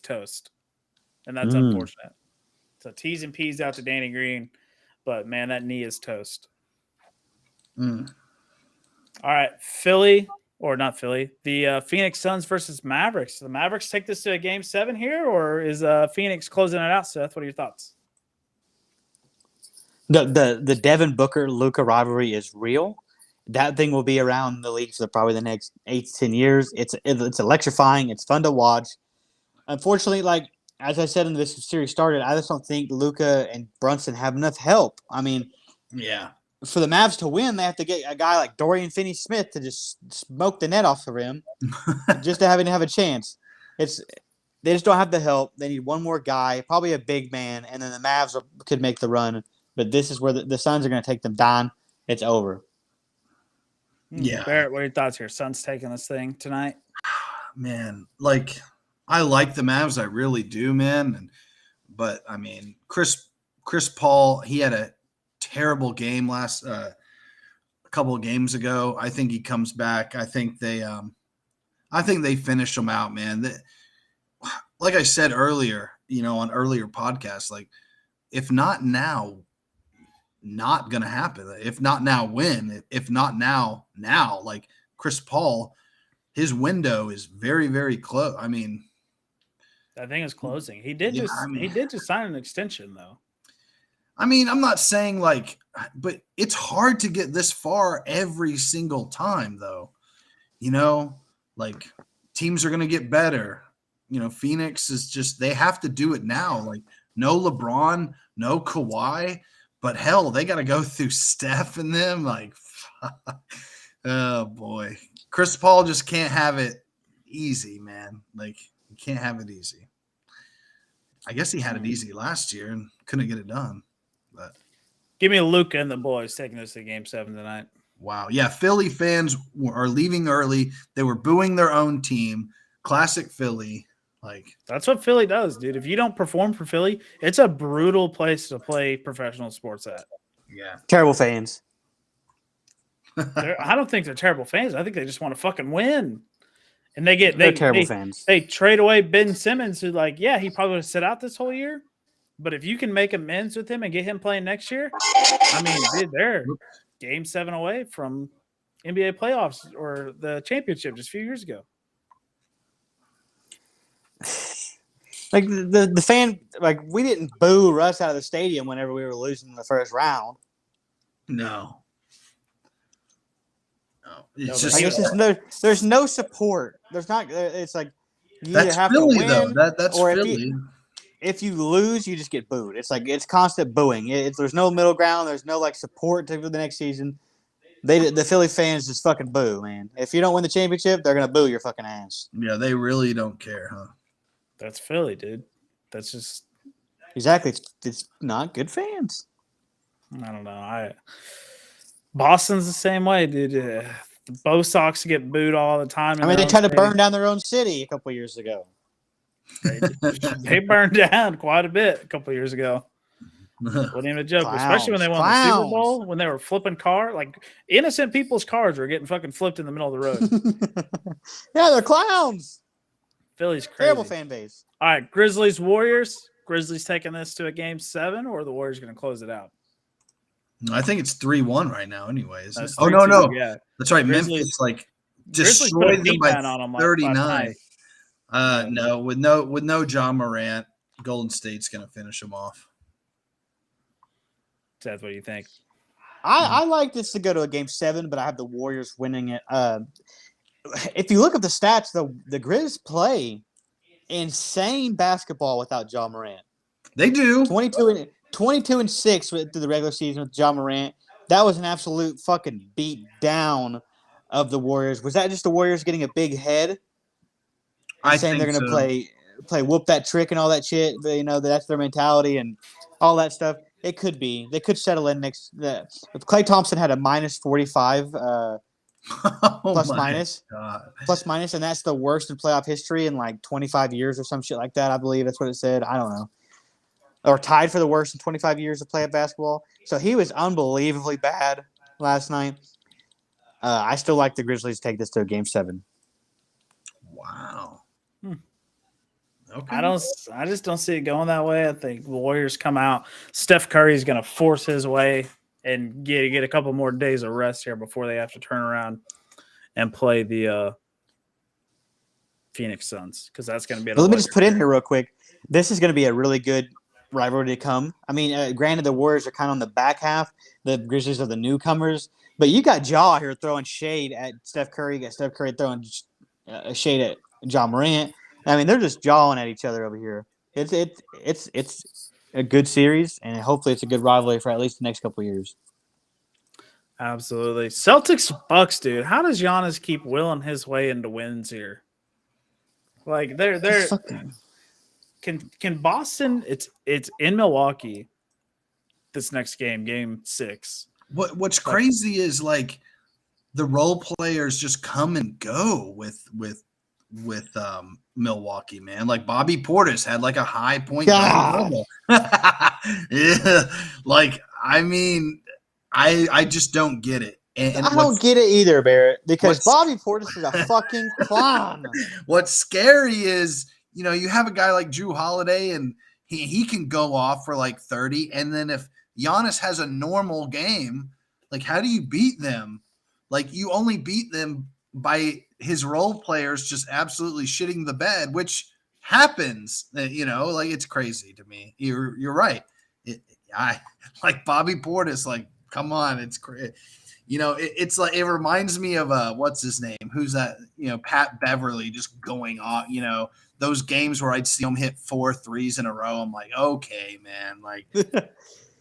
toast, and that's Mm. unfortunate. So T's and P's out to Danny Green. But, man, that knee is toast. Mm. All right, Philly, or not Philly, the Phoenix Suns versus Mavericks. The Mavericks take this to a game 7 here, or is Phoenix closing it out, Seth? What are your thoughts? The Devin Booker Luka rivalry is real. That thing will be around the league for probably the next 8 to 10 years. It's electrifying. It's fun to watch. Unfortunately, like as I said when this series started, I just don't think Luka and Brunson have enough help. I mean, Yeah. for the Mavs to win, they have to get a guy like Dorian Finney-Smith to just smoke the net off the rim just to have a chance. They just don't have the help. They need one more guy, probably a big man, and then the Mavs could make the run. But this is where the Suns are going to take them down. It's over. Yeah. Barrett, what are your thoughts here? Suns taking this thing tonight? Man, like I like the Mavs, I really do, man. But I mean, Chris Paul, he had a terrible game last a couple of games ago. I think he comes back. I think they finish him out, man. Like I said earlier, on earlier podcasts, like if not now, not gonna happen. If not now, when? If not now, like Chris Paul, his window is very, very close. I mean, That thing is closing. He did just sign an extension though. I mean, I'm not saying but it's hard to get this far every single time, though. Like teams are gonna get better. Phoenix is just they have to do it now. Like no LeBron, no Kawhi. But hell, they got to go through Steph and them. Like, oh boy, Chris Paul just can't have it easy, man. Like, you can't have it easy. I guess he had it easy last year and couldn't get it done. But Give me Luka and the boys taking this to game 7 tonight. wow, yeah, Philly fans are leaving early. They were booing their own team. Classic Philly. Like That's what Philly does, dude. If you don't perform for Philly, it's a brutal place to play professional sports at. yeah, Terrible fans. I don't think they're terrible fans. I think they just want to fucking win. And they're Terrible fans. They trade away Ben Simmons, who he probably would have sit out this whole year. But if you can make amends with him and get him playing next year, I mean, dude, they're game 7 away from NBA playoffs or the championship just a few years ago. Like the fan, like we didn't boo Russ out of the stadium whenever we were losing in the first round. no. It's No, just There's no support. There's not. It's like you that's have Philly to win, though. That's or Philly. if you lose, you just get booed. It's like it's constant booing. There's no middle ground. There's no support for the next season. The Philly fans just fucking boo, man. If you don't win the championship, they're gonna boo your fucking ass. Yeah, they really don't care, huh? That's Philly, dude. That's just Exactly. It's not good fans. I don't know. Boston's the same way, dude. The Bo Sox get booed all the time. I mean, they tried to burn down their own city a couple years ago. They burned down quite a bit a couple years ago. Wasn't even a joke, especially when they won the Super Bowl, when they were flipping innocent people's cars were getting fucking flipped in the middle of the road. Yeah, they're clowns. Philly's crazy. Terrible fan base. All right, Grizzlies, Warriors. Grizzlies taking this to a game 7, or the Warriors going to close it out? I think it's 3-1 right now, anyways. That's Oh 3-2, no, yeah. that's right. Grizzlies- Memphis Grizzlies put a destroyed them beat by down on them last 39. night. No, with no John Morant, Golden State's gonna finish them off. Seth, what do you think? I like this to go to a game 7, but I have the Warriors winning it. If you look at the stats, the Grizz play insane basketball without John Morant. They do. 22-6 through the regular season with John Morant. That was an absolute fucking beat down of the Warriors. Was that just the Warriors getting a big head? I saying think they're going so. to play whoop that trick and all that shit. That's their mentality and all that stuff. It could be. They could settle in next. If Klay Thompson had a minus 45 plus minus, and that's the worst in playoff history in 25 years or some shit like that. I believe that's what it said. I don't know. Or tied for the worst in 25 years of playoff basketball. So he was unbelievably bad last night. I still like the Grizzlies to take this to a game 7. Wow. Okay. I just don't see it going that way. I think the Warriors come out. Steph Curry's going to force his way and get a couple more days of rest here before they have to turn around and play the Phoenix Suns, because that's going to be. But let me just put in here real quick. This is going to be a really good rivalry to come. I mean, granted, the Warriors are kind of on the back half. The Grizzlies are the newcomers. But you got Ja here throwing shade at Steph Curry. You got Steph Curry throwing shade at John Morant. I mean, they're just jawing at each other over here. It's a good series, and hopefully it's a good rivalry for at least the next couple of years. Absolutely. Celtics Bucks, dude. How does Giannis keep willing his way into wins here? Like they're can Boston? It's in Milwaukee. This next game, Game 6. What's crazy is like the role players just come and go with Milwaukee, man. Like Bobby Portis had like a high point. Yeah. Like I mean, I just don't get it. And I don't get it either, Barrett, because Bobby Portis is a fucking clown. What's scary is, you know, you have a guy like Drew Holiday, and he can go off for like 30, and then if Giannis has a normal game, like how do you beat them? Like you only beat them by his role players just absolutely shitting the bed, which happens. You know, like it's crazy to me. You're right. I like Bobby Portis. Like, come on, it's crazy. You know, it's like it reminds me of what's his name? Who's that? You know, Pat Beverly just going off. You know, those games where I'd see him hit 4 threes in a row. I'm like, okay, man, like.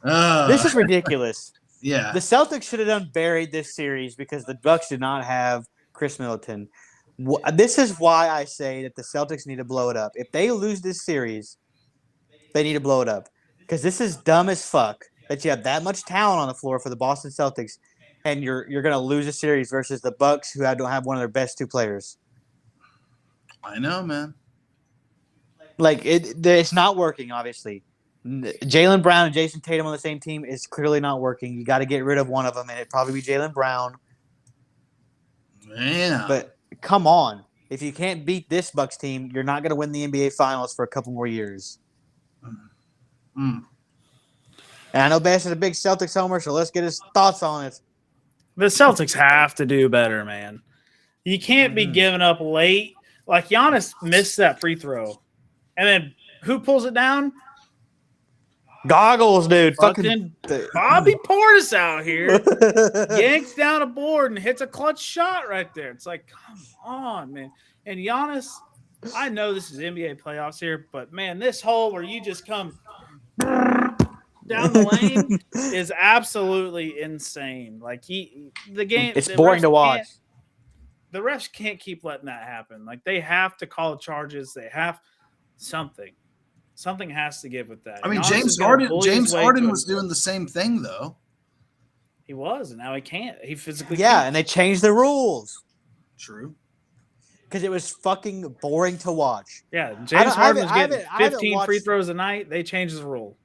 This is ridiculous. Yeah. The Celtics should have done buried this series because the Bucks did not have Chris Middleton. This is why I say that the Celtics need to blow it up. If they lose this series, they need to blow it up. Because this is dumb as fuck that you have that much talent on the floor for the Boston Celtics and you're going to lose a series versus the Bucks who don't have one of their best 2 players. I know, man. Like, it's not working, obviously. Jaylen Brown and Jason Tatum on the same team is clearly not working. You got to get rid of one of them, and it'd probably be Jaylen Brown. Man. But come on. If you can't beat this Bucks team, you're not going to win the NBA Finals for a couple more years. And I know Bass is a big Celtics homer, so let's get his thoughts on it. The Celtics have to do better, man. You can't be giving up late. Like Giannis missed that free throw. And then who pulls it down? Goggles, dude. Fucking Bobby Portis out here yanks down a board and hits a clutch shot right there. It's like, come on, man. And Giannis, I know this is NBA playoffs here, but man, this hole where you just come down the lane is absolutely insane. Like it's boring to watch. The refs can't keep letting that happen. Like they have to call charges. They have something. Something has to give with that. I mean, James Harden was doing the same thing, though. He was, and now he can't. He physically can't. And they changed the rules. True. Because it was fucking boring to watch. Yeah, James Harden was getting 15 free throws a night. They changed the rule.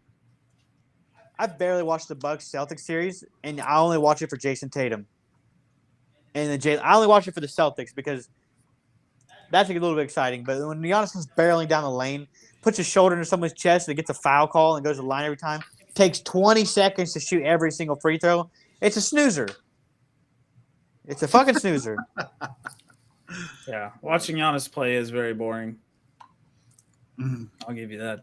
I barely watched the Bucks Celtics series, and I only watch it for Jason Tatum. And I only watch it for the Celtics because that's a little bit exciting. But when Giannis comes barreling down the lane, puts his shoulder into someone's chest and gets a foul call and goes to the line every time, takes 20 seconds to shoot every single free throw, it's a snoozer. It's a fucking snoozer. Yeah, watching Giannis play is very boring. I'll give you that.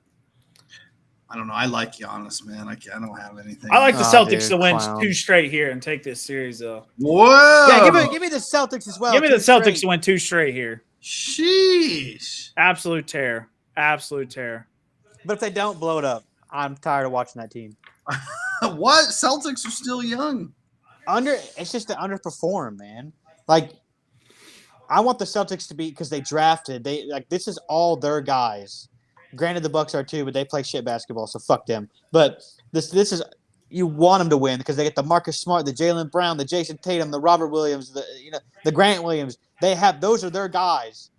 I don't know. I like Giannis, man. I don't have anything. I like the Celtics to win 2 straight here and take this series, though. Whoa! Yeah, give me the Celtics as well. Give me the Celtics to win 2 straight here. Sheesh! Absolute tear. Absolute tear. But if they don't blow it up, I'm tired of watching that team. What? Celtics are still young. It's just to underperform, man. Like, I want the Celtics to be because they drafted. This is all their guys. Granted, the Bucks are too, but they play shit basketball, so fuck them. But this is you want them to win because they get the Marcus Smart, the Jaylen Brown, the Jason Tatum, the Robert Williams, the Grant Williams. Those are their guys,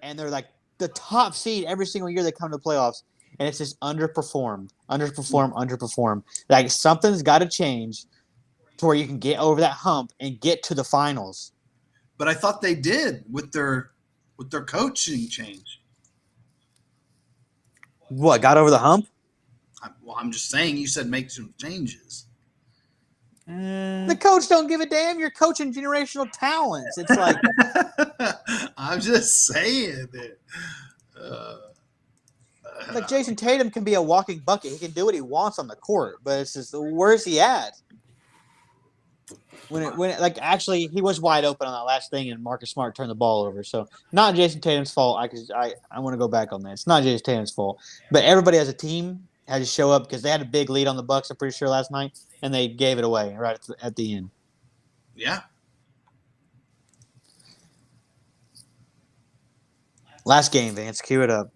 and they're like the top seed every single year they come to the playoffs, and it's just underperform. Like something's got to change to where you can get over that hump and get to the finals. But I thought they did with their coaching change. What, got over the hump? I'm just saying. You said make some changes. The coach don't give a damn. You're coaching generational talents. It's like I'm just saying that. like Jason Tatum can be a walking bucket. He can do what he wants on the court, but it's just where's he at? When actually he was wide open on that last thing, and Marcus Smart turned the ball over. So not Jason Tatum's fault. I want to go back on that. It's not Jason Tatum's fault, but everybody as a team had to show up because they had a big lead on the Bucks. I'm pretty sure last night, and they gave it away right at the end. Yeah. Last game, Vance. Cue it up.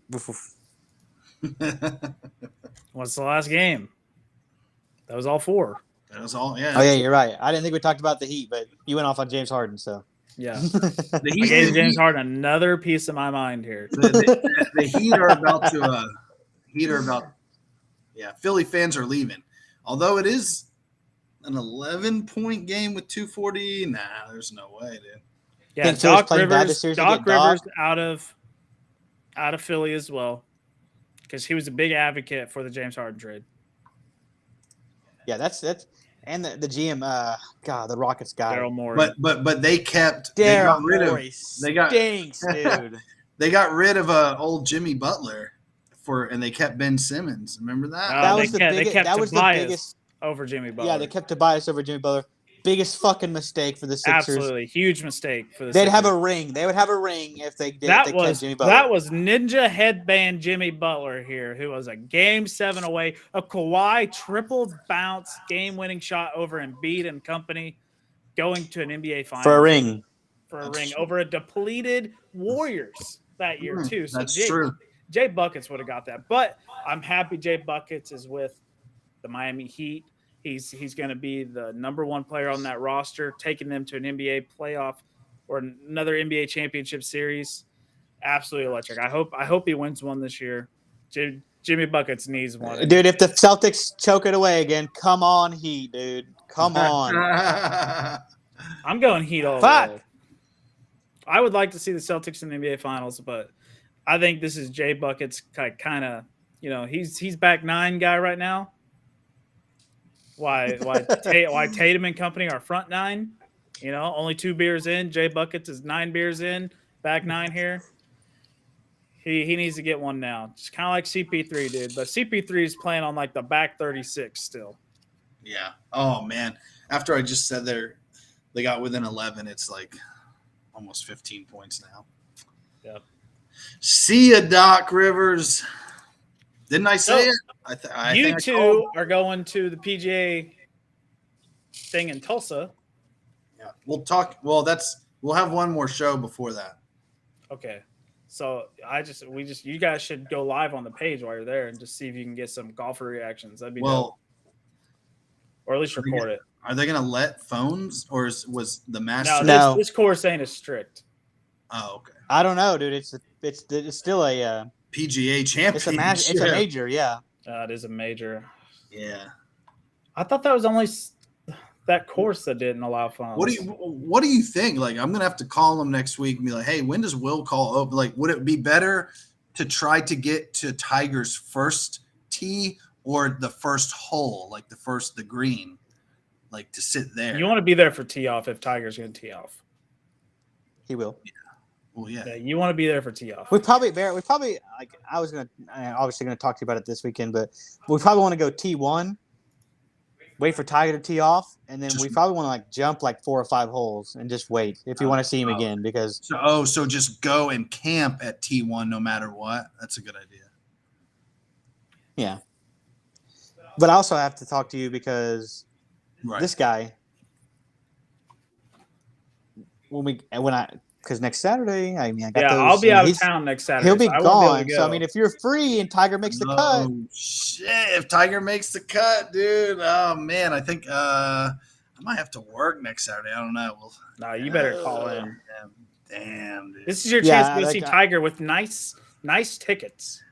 What's the last game? That was all 4. That was all. Yeah. Oh yeah, you're right. I didn't think we talked about the Heat, but you went off on James Harden, so Yeah. The I Heat, gave James Harden another piece of my mind here. the Heat are about to. Yeah, Philly fans are leaving. Although it is an 11-point game with 2:40. Nah, there's no way, dude. Yeah, Think Philly's Doc playing bad Rivers. this series to Doc get Doc? Rivers out of Philly as well, because he was a big advocate for the James Harden trade. yeah, that's and the GM. God, the Rockets guy. Daryl Morey. But they kept. They Daryl got rid of. Morey they got- stinks, dude. They got rid of old Jimmy Butler and they kept Ben Simmons. Remember that? That they was the kept, biggest- they kept that was the Tobias biggest- over Jimmy Butler. Yeah, they kept Tobias over Jimmy Butler. Biggest fucking mistake for the Sixers. Absolutely huge mistake for the They'd Sixers. have a ring. They would have a ring if they did. That if they was kept Jimmy Butler. that was Ninja Headband Jimmy Butler here, who was a Game 7 away, a Kawhi triple bounce game-winning shot over Embiid and company, going to an NBA Finals for a ring. for a That's ring true. over a depleted Warriors that year too. So That's Jay, true. Jay Buckets would have got that, but I'm happy Jay Buckets is with the Miami Heat. He's going to be the number 1 player on that roster, taking them to an NBA playoff or another NBA championship series. Absolutely electric. I hope he wins one this year. Jimmy Buckets needs one. Dude, if the Celtics choke it away again, come on, Heat, dude. Come on. I'm going Heat all the Fuck. way. I would like to see the Celtics in the NBA Finals, but I think this is Jay Buckets kind of, he's back 9 guy right now. Why Tatum and company are front 9? Only 2 beers in. Jay Buckets is 9 beers in, back 9 here. He needs to get one now. Just kind of like CP3 did, but CP3 is playing on like the back 36 still. Yeah. Oh man. After I just said they got within 11, it's like almost 15 points now. Yep. See ya, Doc Rivers. Didn't I say So, it? I You think I two called- are going to the PGA thing in Tulsa. Yeah. We'll talk. Well, we'll have one more show before that. Okay. So you guys should go live on the page while you're there and just see if you can get some golfer reactions. That'd be dope. Well, Or at least record it. are they going to let phones, or was the No, Masters? No. this course ain't as strict. Oh, okay. I don't know, dude. It's still a PGA it's Championship. a major, yeah. It is a major. Yeah. I thought that was only that course that didn't allow phones. What do you think? Like, I'm gonna have to call him next week and be like, hey, when does Will call open? Like, would it be better to try to get to Tiger's first tee or the first hole, like the green, like to sit there? You want to be there for tee off if Tiger's going to tee off. He will. Well, yeah. Yeah, you want to be there for tee off. We probably like I was obviously gonna talk to you about it this weekend, but we probably want to go T1, wait for Tiger to tee off, and then we probably want to like jump like 4 or 5 holes and just wait if you want to see him again because So just go and camp at T1 no matter what. That's a good idea. yeah. But I also have to talk to you because Right. this guy because next Saturday, I got Yeah, those, I'll be out of he's- town next Saturday. He'll be so I won't be able gone. to So I go. mean, if you're free and Tiger makes the cut, Oh shit! If Tiger makes the cut, dude. Oh man, I think I might have to work next Saturday. I don't know. Well, No, you better call in. damn, dude. This is your Yeah, chance to go like, see Tiger with nice tickets.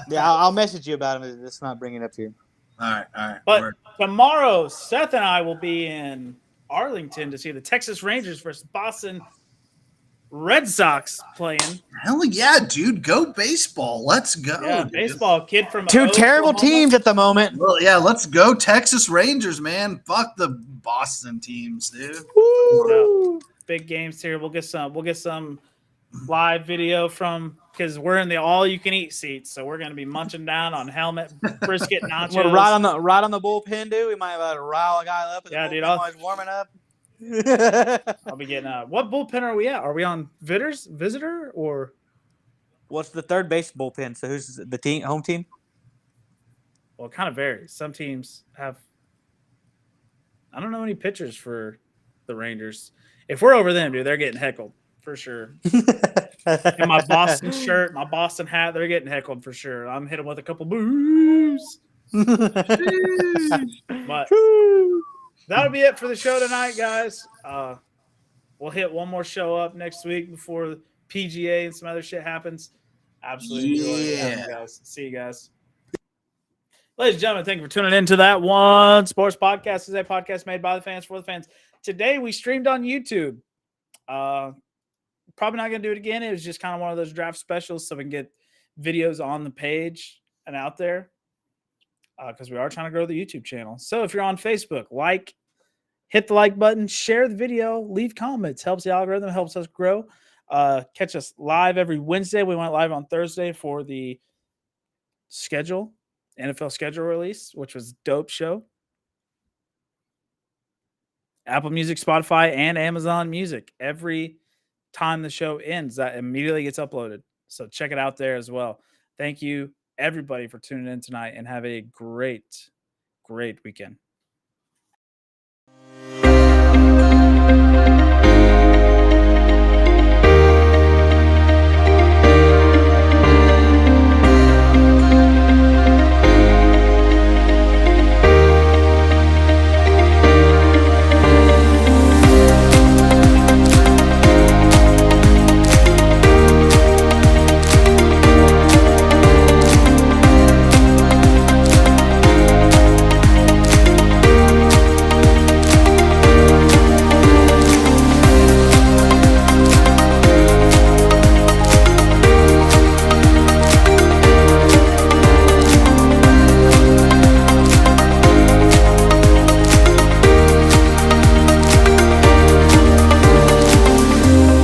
yeah, I'll message you about him. Let's not bring it up here. All right. But Word. tomorrow, Seth and I will be in Arlington to see the Texas Rangers versus Boston Red Sox playing. Hell yeah, dude. Go baseball. Let's go. Yeah, dude. baseball kid from Two terrible Oklahoma. teams at the moment. Well, yeah, let's go Texas Rangers, man. Fuck the Boston teams, dude. Woo! Big games here. We'll get some live video from because we're in the all-you-can-eat seats, so we're gonna be munching down on helmet, brisket, nachos. We're right on the bullpen, dude. We might have to rile a guy up. In Yeah, the dude, bullpen I'll- while he's warming up. I'll be getting what bullpen are we at? Are we on visitor or What's the third base bullpen? So who's the team? Home team? well, it kind of varies. Some teams have. I don't know any pitchers for the Rangers. If we're over them, dude, they're getting heckled for sure. And my Boston shirt, my Boston hat, they're getting heckled for sure. I'm hitting with a couple boos. But that'll be it for the show tonight, guys. We'll hit one more show up next week before the PGA and some other shit happens. Absolutely enjoy it, Yeah. guys. See you guys. Ladies and gentlemen, thank you for tuning in to That One Sports Podcast. This is a podcast made by the fans for the fans. Today we streamed on YouTube. Probably not going to do it again. It was just kind of one of those draft specials so we can get videos on the page and out there because we are trying to grow the YouTube channel. So if you're on Facebook, hit the like button, share the video, leave comments. Helps the algorithm, helps us grow. Catch us live every Wednesday. We went live on Thursday for the NFL schedule release, which was a dope show. Apple Music, Spotify, and Amazon Music. Every time the show ends, that immediately gets uploaded. So check it out there as well. Thank you, everybody, for tuning in tonight, and have a great, great weekend.